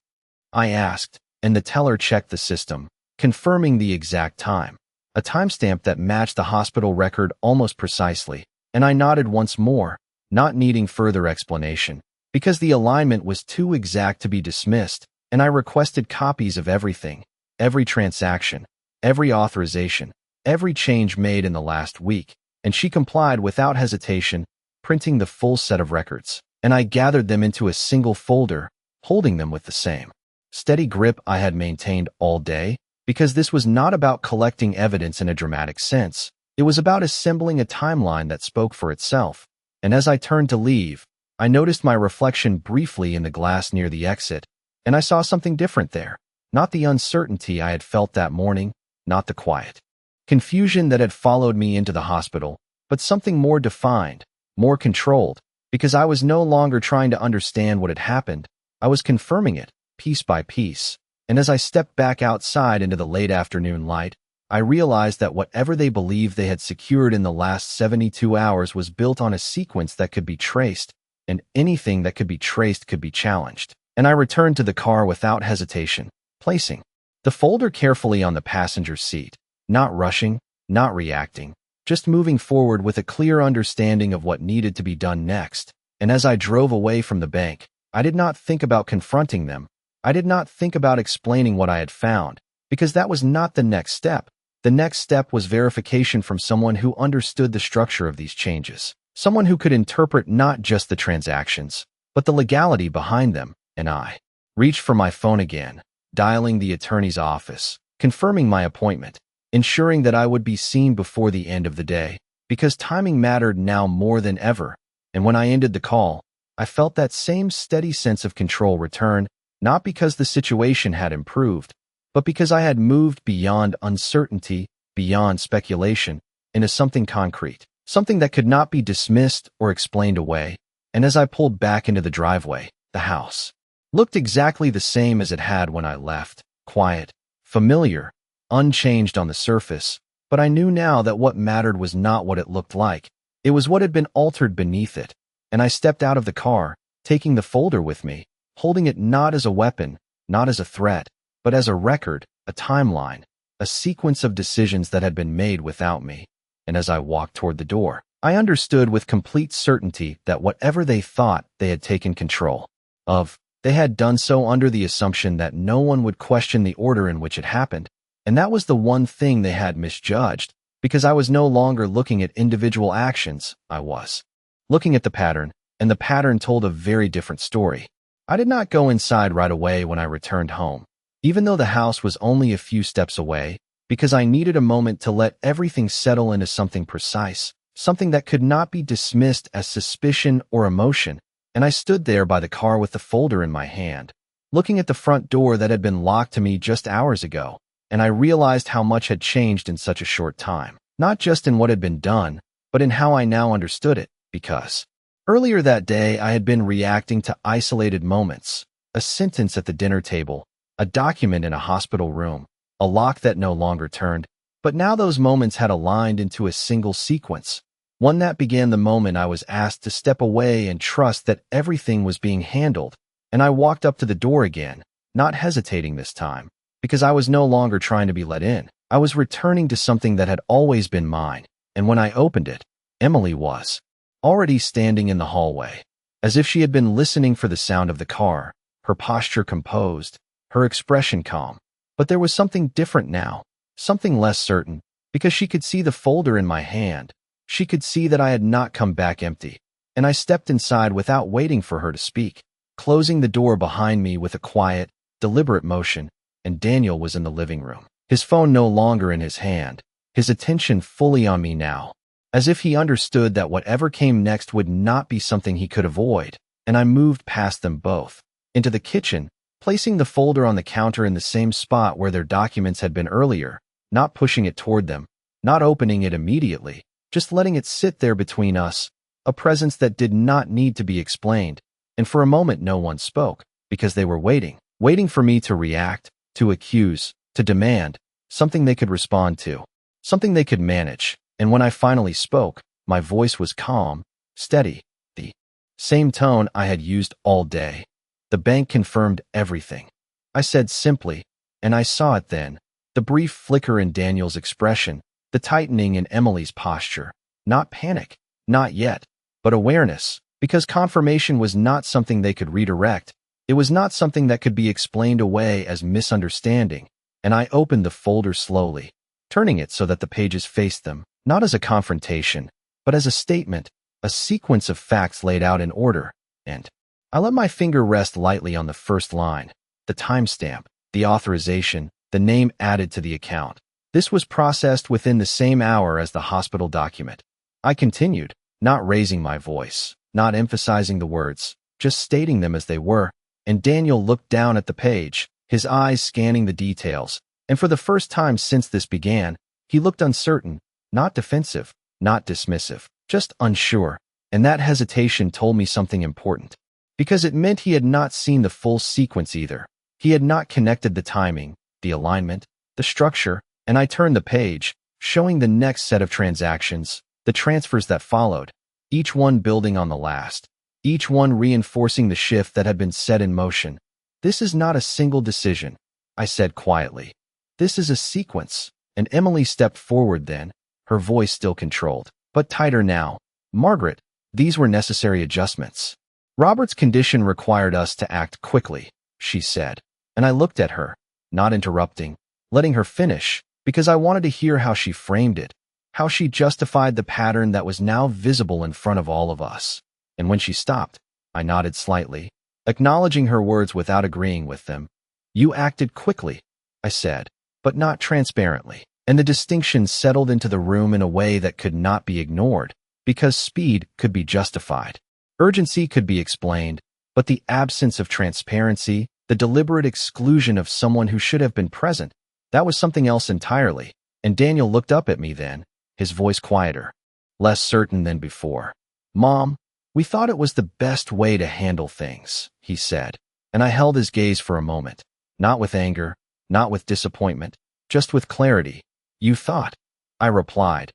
I asked, and the teller checked the system, confirming the exact time, a timestamp that matched the hospital record almost precisely, and I nodded once more, not needing further explanation, because the alignment was too exact to be dismissed, and I requested copies of everything, every transaction, every authorization, every change made in the last week, and she complied without hesitation, printing the full set of records, and I gathered them into a single folder, holding them with the same steady grip I had maintained all day, because this was not about collecting evidence in a dramatic sense. It was about assembling a timeline that spoke for itself. And as I turned to leave, I noticed my reflection briefly in the glass near the exit, and I saw something different there. Not the uncertainty I had felt that morning, not the quiet confusion that had followed me into the hospital, but something more defined, more controlled, because I was no longer trying to understand what had happened. I was confirming it, piece by piece. And as I stepped back outside into the late afternoon light, I realized that whatever they believed they had secured in the last 72 hours was built on a sequence that could be traced, and anything that could be traced could be challenged. And I returned to the car without hesitation, placing the folder carefully on the passenger seat, not rushing, not reacting, just moving forward with a clear understanding of what needed to be done next. And as I drove away from the bank, I did not think about confronting them. I did not think about explaining what I had found, because that was not the next step. The next step was verification from someone who understood the structure of these changes, someone who could interpret not just the transactions, but the legality behind them. And I reached for my phone again, dialing the attorney's office, confirming my appointment, ensuring that I would be seen before the end of the day, because timing mattered now more than ever. And when I ended the call, I felt that same steady sense of control return, not because the situation had improved, but because I had moved beyond uncertainty, beyond speculation, into something concrete, something that could not be dismissed or explained away. And as I pulled back into the driveway, the house looked exactly the same as it had when I left, quiet, familiar, unchanged on the surface, but I knew now that what mattered was not what it looked like, it was what had been altered beneath it. And I stepped out of the car, taking the folder with me, holding it not as a weapon, not as a threat, but as a record, a timeline, a sequence of decisions that had been made without me. And as I walked toward the door, I understood with complete certainty that whatever they thought, they had taken control. of. They had done so under the assumption that no one would question the order in which it happened, and that was the one thing they had misjudged, because I was no longer looking at individual actions, I was looking at the pattern, and the pattern told a very different story. I did not go inside right away when I returned home, even though the house was only a few steps away, because I needed a moment to let everything settle into something precise, something that could not be dismissed as suspicion or emotion, and I stood there by the car with the folder in my hand, looking at the front door that had been locked to me just hours ago, and I realized how much had changed in such a short time, not just in what had been done, but in how I now understood it, because earlier that day I had been reacting to isolated moments, a sentence at the dinner table, a document in a hospital room, a lock that no longer turned, but now those moments had aligned into a single sequence, one that began the moment I was asked to step away and trust that everything was being handled, and I walked up to the door again, not hesitating this time, because I was no longer trying to be let in. I was returning to something that had always been mine, and when I opened it, Emily was already standing in the hallway, as if she had been listening for the sound of the car, her posture composed, her expression calm. But there was something different now, something less certain, because she could see the folder in my hand. She could see that I had not come back empty, and I stepped inside without waiting for her to speak, closing the door behind me with a quiet, deliberate motion, and Daniel was in the living room, his phone no longer in his hand, his attention fully on me now, as if he understood that whatever came next would not be something he could avoid, and I moved past them both, into the kitchen, placing the folder on the counter in the same spot where their documents had been earlier, not pushing it toward them, not opening it immediately, just letting it sit there between us, a presence that did not need to be explained, and for a moment no one spoke, because they were waiting for me to react, to accuse, to demand, something they could respond to, something they could manage, and when I finally spoke, my voice was calm, steady, the same tone I had used all day. The bank confirmed everything. I said simply, and I saw it then, the brief flicker in Daniel's expression, the tightening in Emily's posture, not panic, not yet, but awareness, because confirmation was not something they could redirect. It was not something that could be explained away as misunderstanding, and I opened the folder slowly, turning it so that the pages faced them, not as a confrontation, but as a statement, a sequence of facts laid out in order, and I let my finger rest lightly on the first line, the timestamp, the authorization, the name added to the account. This was processed within the same hour as the hospital document. I continued, not raising my voice, not emphasizing the words, just stating them as they were, and Daniel looked down at the page, his eyes scanning the details, and for the first time since this began, he looked uncertain, not defensive, not dismissive, just unsure, and that hesitation told me something important, because it meant he had not seen the full sequence either. He had not connected the timing, the alignment, the structure, and I turned the page, showing the next set of transactions, the transfers that followed, each one building on the last, each one reinforcing the shift that had been set in motion. This is not a single decision, I said quietly. This is a sequence, and Emily stepped forward then, her voice still controlled, but tighter now. Margaret, these were necessary adjustments. Robert's condition required us to act quickly, she said, and I looked at her, not interrupting, letting her finish, because I wanted to hear how she framed it, how she justified the pattern that was now visible in front of all of us. And when she stopped, I nodded slightly, acknowledging her words without agreeing with them. You acted quickly, I said, but not transparently, and the distinction settled into the room in a way that could not be ignored, because speed could be justified. Urgency could be explained, but the absence of transparency, the deliberate exclusion of someone who should have been present, that was something else entirely. And Daniel looked up at me then, his voice quieter, less certain than before. Mom, we thought it was the best way to handle things, he said, and I held his gaze for a moment, not with anger, not with disappointment, just with clarity. You thought, I replied,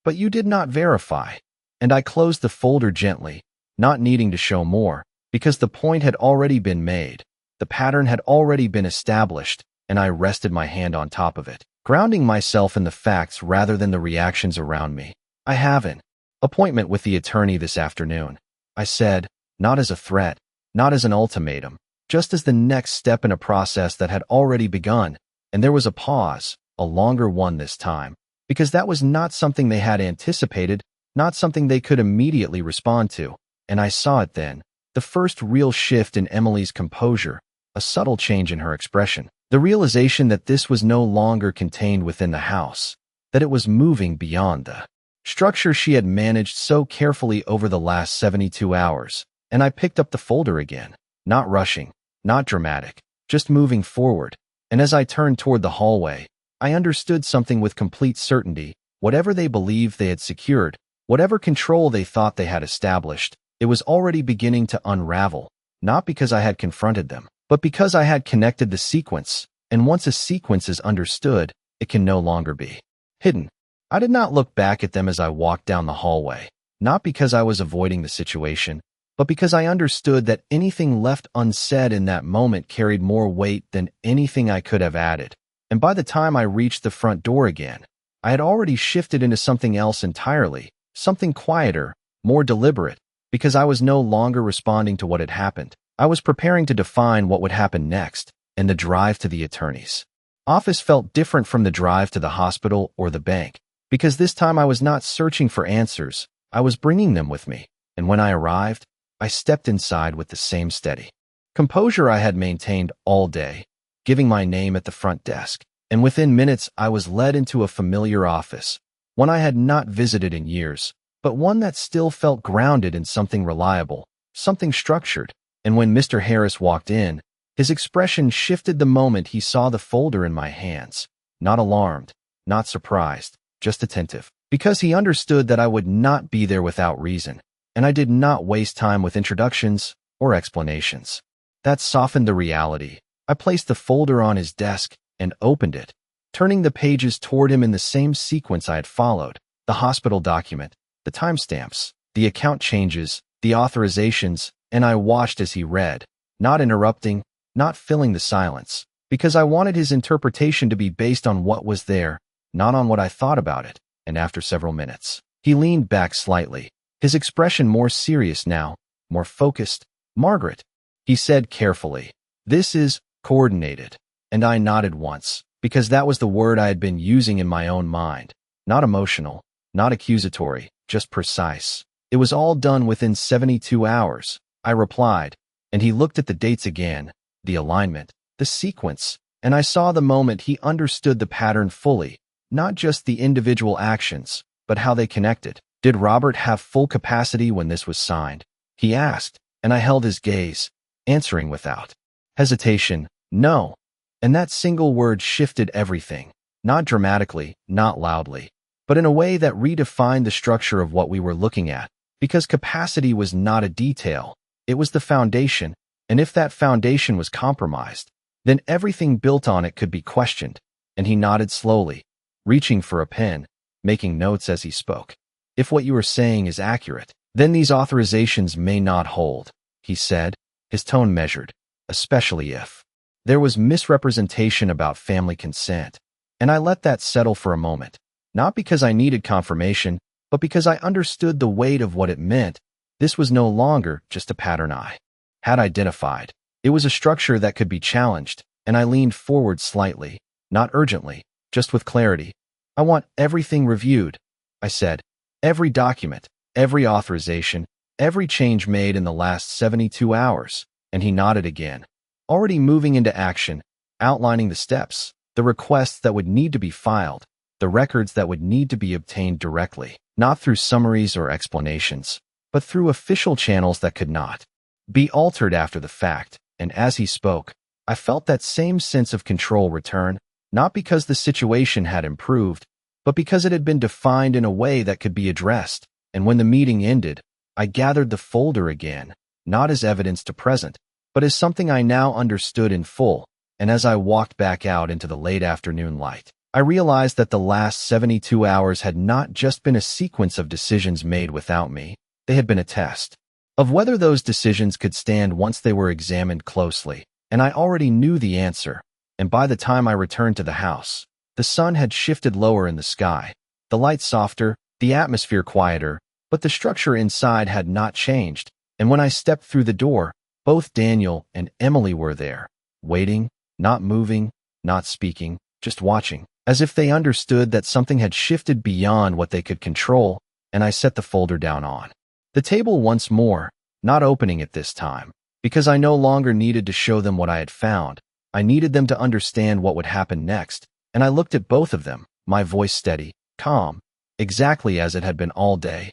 but you did not verify, and I closed the folder gently, not needing to show more, because the point had already been made, the pattern had already been established, and I rested my hand on top of it, grounding myself in the facts rather than the reactions around me. I have an appointment with the attorney this afternoon, I said, not as a threat, not as an ultimatum, just as the next step in a process that had already begun. And there was a pause, a longer one this time, because that was not something they had anticipated, not something they could immediately respond to. And I saw it then, the first real shift in Emily's composure, a subtle change in her expression, the realization that this was no longer contained within the house, that it was moving beyond the structure she had managed so carefully over the last 72 hours. And I picked up the folder again, not rushing, not dramatic, just moving forward. And as I turned toward the hallway, I understood something with complete certainty. Whatever they believed they had secured, whatever control they thought they had established, it was already beginning to unravel, not because I had confronted them, but because I had connected the sequence. And once a sequence is understood, it can no longer be hidden. I did not look back at them as I walked down the hallway, not because I was avoiding the situation, but because I understood that anything left unsaid in that moment carried more weight than anything I could have added. And by the time I reached the front door again, I had already shifted into something else entirely, something quieter, more deliberate, because I was no longer responding to what had happened. I was preparing to define what would happen next, and the drive to the attorney's office felt different from the drive to the hospital or the bank, because this time I was not searching for answers, I was bringing them with me. And when I arrived, I stepped inside with the same steady composure I had maintained all day, giving my name at the front desk. And within minutes, I was led into a familiar office, one I had not visited in years, but one that still felt grounded in something reliable, something structured. And when Mr. Harris walked in, his expression shifted the moment he saw the folder in my hands. Not alarmed, not surprised, just attentive, because he understood that I would not be there without reason. And I did not waste time with introductions or explanations. That softened the reality. I placed the folder on his desk and opened it, turning the pages toward him in the same sequence I had followed: the hospital document, the timestamps, the account changes, the authorizations. And I watched as he read, not interrupting, not filling the silence, because I wanted his interpretation to be based on what was there, not on what I thought about it. And after several minutes, he leaned back slightly, his expression more serious now, more focused. "Margaret," he said carefully, "this is coordinated." And I nodded once, because that was the word I had been using in my own mind. Not emotional, not accusatory, just precise. It was all done within 72 hours, I replied, and he looked at the dates again, the alignment, the sequence, and I saw the moment he understood the pattern fully, not just the individual actions, but how they connected. "Did Robert have full capacity when this was signed?" he asked, and I held his gaze, answering without hesitation, "No." And that single word shifted everything, not dramatically, not loudly, but in a way that redefined the structure of what we were looking at, because capacity was not a detail, it was the foundation, and if that foundation was compromised, then everything built on it could be questioned. And he nodded slowly, reaching for a pen, making notes as he spoke. "If what you are saying is accurate, then these authorizations may not hold," he said, his tone measured, "especially if there was misrepresentation about family consent." And I let that settle for a moment, not because I needed confirmation, but because I understood the weight of what it meant. This was no longer just a pattern I had identified. It was a structure that could be challenged, and I leaned forward slightly, not urgently, just with clarity. "I want everything reviewed," I said. "Every document, every authorization, every change made in the last 72 hours. And he nodded again, already moving into action, outlining the steps, the requests that would need to be filed, the records that would need to be obtained directly, not through summaries or explanations, but through official channels that could not be altered after the fact. And as he spoke, I felt that same sense of control return, not because the situation had improved, but because it had been defined in a way that could be addressed. And when the meeting ended, I gathered the folder again, not as evidence to present, but as something I now understood in full. And as I walked back out into the late afternoon light, I realized that the last 72 hours had not just been a sequence of decisions made without me, they had been a test of whether those decisions could stand once they were examined closely. And I already knew the answer. And by the time I returned to the house, the sun had shifted lower in the sky, the light softer, the atmosphere quieter, but the structure inside had not changed. And when I stepped through the door, Both Daniel and Emily were there, waiting, not moving, not speaking, just watching, as if they understood that something had shifted beyond what they could control, and I set the folder down on the table once more, not opening it this time, because I no longer needed to show them what I had found. I needed them to understand what would happen next, and I looked at both of them, my voice steady, calm, exactly as it had been all day.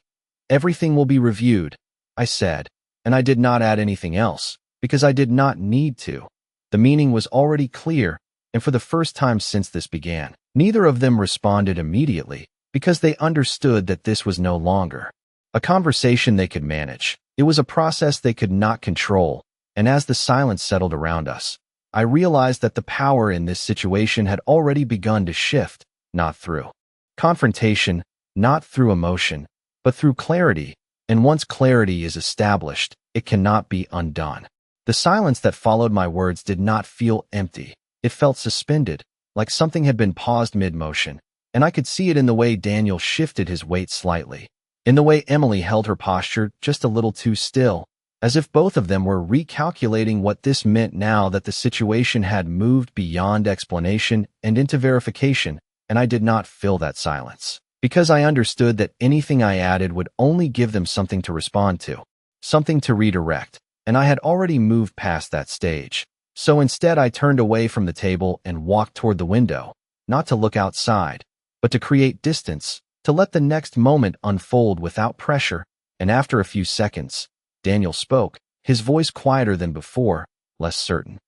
Everything will be reviewed, I said, and I did not add anything else, because I did not need to. The meaning was already clear, and for the first time since this began, neither of them responded immediately, because they understood that this was no longer a conversation they could manage. It was a process they could not control, and as the silence settled around us, I realized that the power in this situation had already begun to shift, not through confrontation, not through emotion, but through clarity, and once clarity is established, it cannot be undone. The silence that followed my words did not feel empty. It felt suspended, like something had been paused mid-motion, and I could see it in the way Daniel shifted his weight slightly, in the way Emily held her posture just a little too still, as if both of them were recalculating what this meant now that the situation had moved beyond explanation and into verification, and I did not fill that silence, because I understood that anything I added would only give them something to respond to, something to redirect, and I had already moved past that stage. So instead I turned away from the table and walked toward the window, not to look outside, but to create distance, to let the next moment unfold without pressure, and after a few seconds, Daniel spoke, his voice quieter than before, less certain.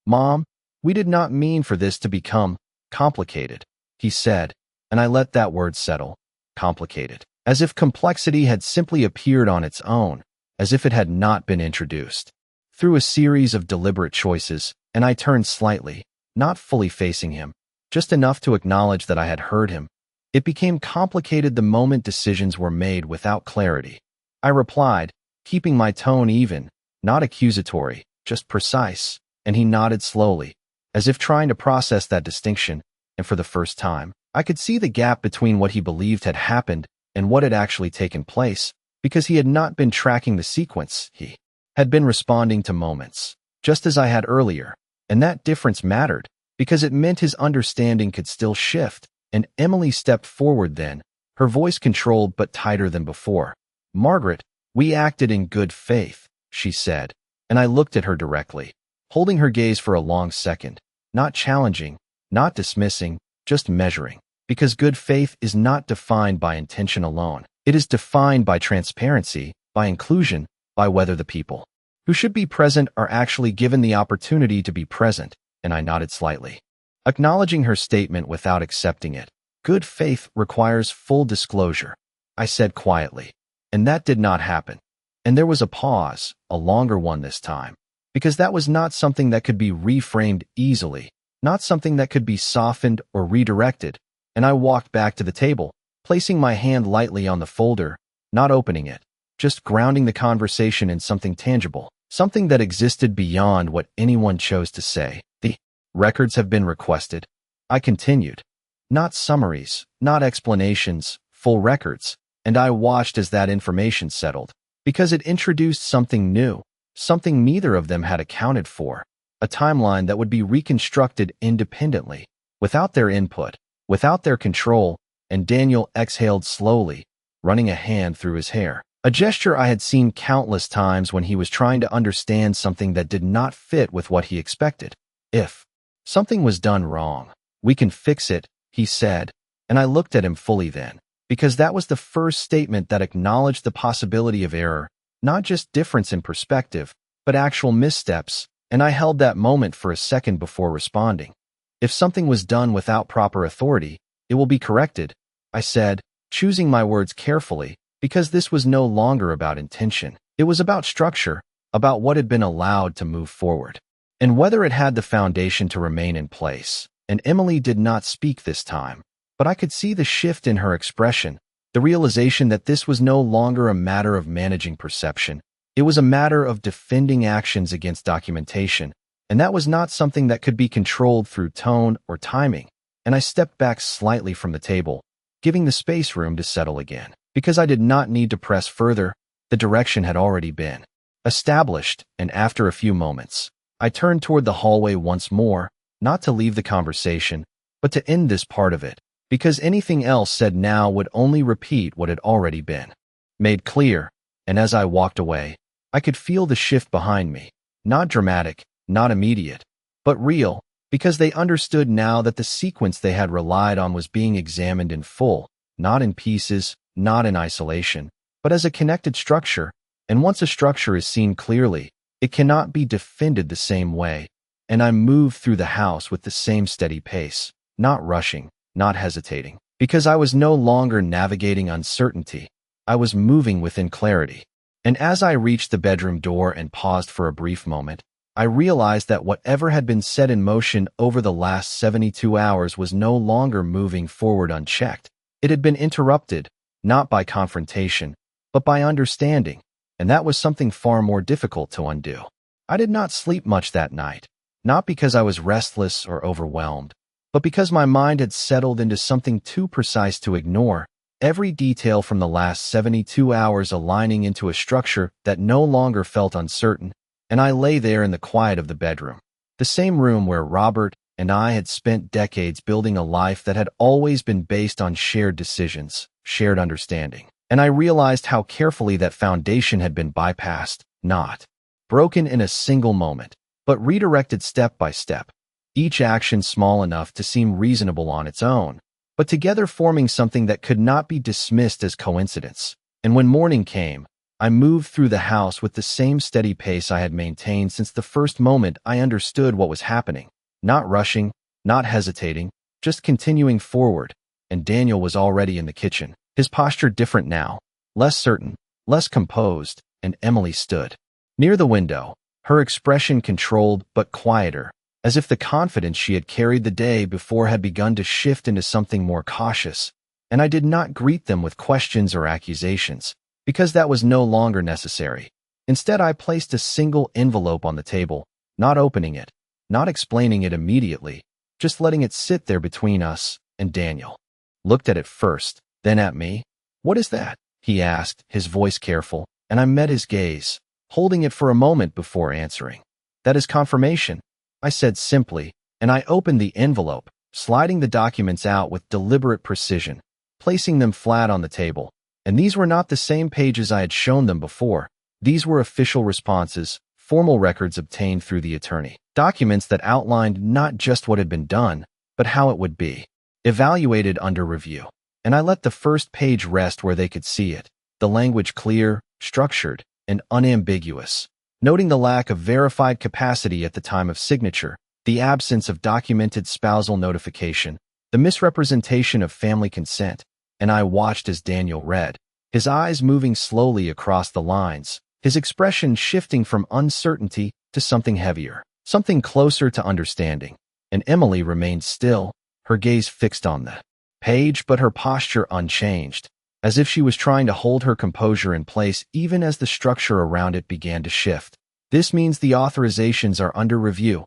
"Mom, we did not mean for this to become complicated," he said, and I let that word settle, complicated, as if complexity had simply appeared on its own, as if it had not been introduced. Through a series of deliberate choices, and I turned slightly, not fully facing him, just enough to acknowledge that I had heard him. It became complicated the moment decisions were made without clarity. I replied, keeping my tone even, not accusatory, just precise, and he nodded slowly, as if trying to process that distinction, and for the first time, I could see the gap between what he believed had happened and what had actually taken place, because he had not been tracking the sequence. He had been responding to moments, just as I had earlier, and that difference mattered, because it meant his understanding could still shift, and Emily stepped forward then, her voice controlled but tighter than before. "Margaret, we acted in good faith," she said, and I looked at her directly, holding her gaze for a long second, not challenging, not dismissing, just measuring, because good faith is not defined by intention alone. It is defined by transparency, by inclusion, by whether the people who should be present are actually given the opportunity to be present, and I nodded slightly, acknowledging her statement without accepting it. "Good faith requires full disclosure," I said quietly, and that did not happen. And there was a pause, a longer one this time, because that was not something that could be reframed easily, not something that could be softened or redirected, and I walked back to the table, placing my hand lightly on the folder, not opening it, just grounding the conversation in something tangible, something that existed beyond what anyone chose to say. "The records have been requested," I continued. "Not summaries, not explanations, full records," and I watched as that information settled, because it introduced something new, something neither of them had accounted for, a timeline that would be reconstructed independently, without their input, without their control, and Daniel exhaled slowly, running a hand through his hair. A gesture I had seen countless times when he was trying to understand something that did not fit with what he expected. "If something was done wrong, we can fix it," he said, and I looked at him fully then, because that was the first statement that acknowledged the possibility of error, not just difference in perspective, but actual missteps, and I held that moment for a second before responding. "If something was done without proper authority, it will be corrected," I said, choosing my words carefully, because this was no longer about intention. It was about structure, about what had been allowed to move forward, and whether it had the foundation to remain in place. And Emily did not speak this time, but I could see the shift in her expression, the realization that this was no longer a matter of managing perception. It was a matter of defending actions against documentation, and that was not something that could be controlled through tone or timing. And I stepped back slightly from the table, giving the space room to settle again, because I did not need to press further. The direction had already been established, and after a few moments, I turned toward the hallway once more, not to leave the conversation, but to end this part of it, because anything else said now would only repeat what had already been made clear, and as I walked away, I could feel the shift behind me, not dramatic, not immediate, but real, because they understood now that the sequence they had relied on was being examined in full, not in pieces, not in isolation, but as a connected structure, and once a structure is seen clearly, it cannot be defended the same way, and I moved through the house with the same steady pace, not rushing, not hesitating, because I was no longer navigating uncertainty, I was moving within clarity. And as I reached the bedroom door and paused for a brief moment, I realized that whatever had been set in motion over the last 72 hours was no longer moving forward unchecked. It had been interrupted, not by confrontation, but by understanding, and that was something far more difficult to undo. I did not sleep much that night, not because I was restless or overwhelmed, but because my mind had settled into something too precise to ignore, every detail from the last 72 hours aligning into a structure that no longer felt uncertain, and I lay there in the quiet of the bedroom, the same room where Robert and I had spent decades building a life that had always been based on shared decisions, shared understanding. And I realized how carefully that foundation had been bypassed, not broken in a single moment, but redirected step by step, each action small enough to seem reasonable on its own, but together forming something that could not be dismissed as coincidence. And when morning came, I moved through the house with the same steady pace I had maintained since the first moment I understood what was happening, not rushing, not hesitating, just continuing forward, and Daniel was already in the kitchen, his posture different now, less certain, less composed, and Emily stood near the window, her expression controlled but quieter, as if the confidence she had carried the day before had begun to shift into something more cautious, and I did not greet them with questions or accusations, because that was no longer necessary. Instead, I placed a single envelope on the table, not opening it, not explaining it immediately, just letting it sit there between us, and Daniel looked at it first, then at me. "What is that?" he asked, his voice careful, and I met his gaze, holding it for a moment before answering. "That is confirmation," I said simply, and I opened the envelope, sliding the documents out with deliberate precision, placing them flat on the table. And these were not the same pages I had shown them before. These were official responses, formal records obtained through the attorney, documents that outlined not just what had been done, but how it would be evaluated under review. And I let the first page rest where they could see it, the language clear, structured, and unambiguous, noting the lack of verified capacity at the time of signature, the absence of documented spousal notification, the misrepresentation of family consent, and I watched as Daniel read, his eyes moving slowly across the lines, his expression shifting from uncertainty to something heavier, something closer to understanding. And Emily remained still, her gaze fixed on the page but her posture unchanged, as if she was trying to hold her composure in place even as the structure around it began to shift. "This means the authorizations are under review,"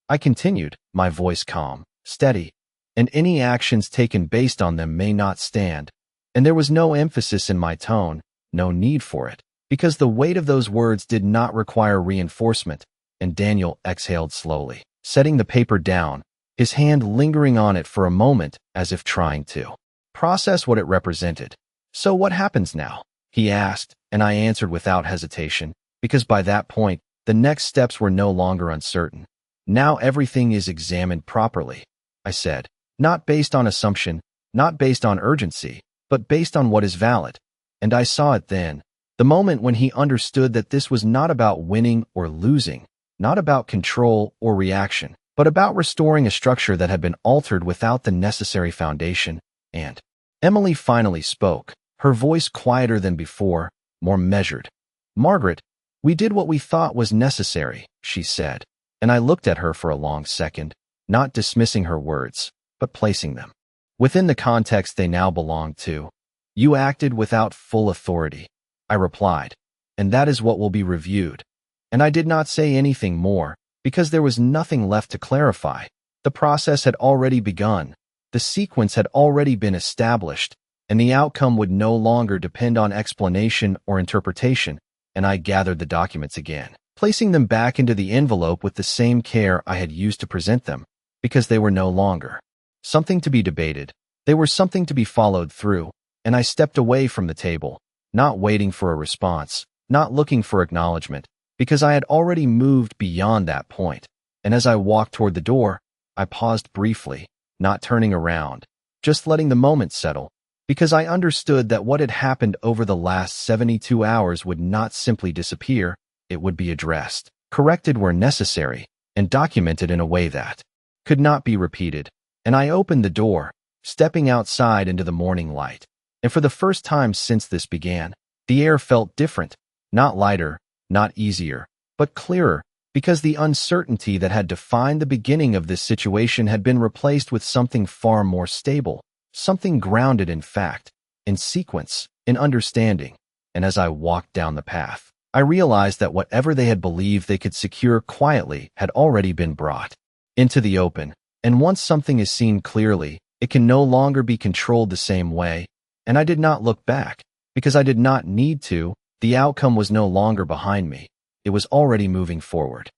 I continued, my voice calm, steady, "and any actions taken based on them may not stand." And there was no emphasis in my tone, no need for it, because the weight of those words did not require reinforcement, and Daniel exhaled slowly, setting the paper down, his hand lingering on it for a moment as if trying to process what it represented. "So what happens now?" he asked, and I answered without hesitation, because by that point, the next steps were no longer uncertain. "Now everything is examined properly," I said, "not based on assumption, not based on urgency, but based on what is valid." And I saw it then, the moment when he understood that this was not about winning or losing, not about control or reaction, but about restoring a structure that had been altered without the necessary foundation. And Emily finally spoke, her voice quieter than before, more measured. "Margaret, we did what we thought was necessary," she said, and I looked at her for a long second, not dismissing her words, but placing them within the context they now belonged to. "You acted without full authority," I replied, "and that is what will be reviewed." And I did not say anything more, because there was nothing left to clarify. The process had already begun, the sequence had already been established, and the outcome would no longer depend on explanation or interpretation. and I gathered the documents again, placing them back into the envelope with the same care I had used to present them, because they were no longer something to be debated. They were something to be followed through, and I stepped away from the table, not waiting for a response, not looking for acknowledgement, because I had already moved beyond that point. And as I walked toward the door, I paused briefly, not turning around, just letting the moment settle, because I understood that what had happened over the last 72 hours would not simply disappear. It would be addressed, corrected where necessary, and documented in a way that could not be repeated. And I opened the door, stepping outside into the morning light. And for the first time since this began, the air felt different, not lighter, not easier, but clearer, because the uncertainty that had defined the beginning of this situation had been replaced with something far more stable, something grounded in fact, in sequence, in understanding. And as I walked down the path, I realized that whatever they had believed they could secure quietly had already been brought into the open. And once something is seen clearly, it can no longer be controlled the same way. And I did not look back, because I did not need to. The outcome was no longer behind me. It was already moving forward.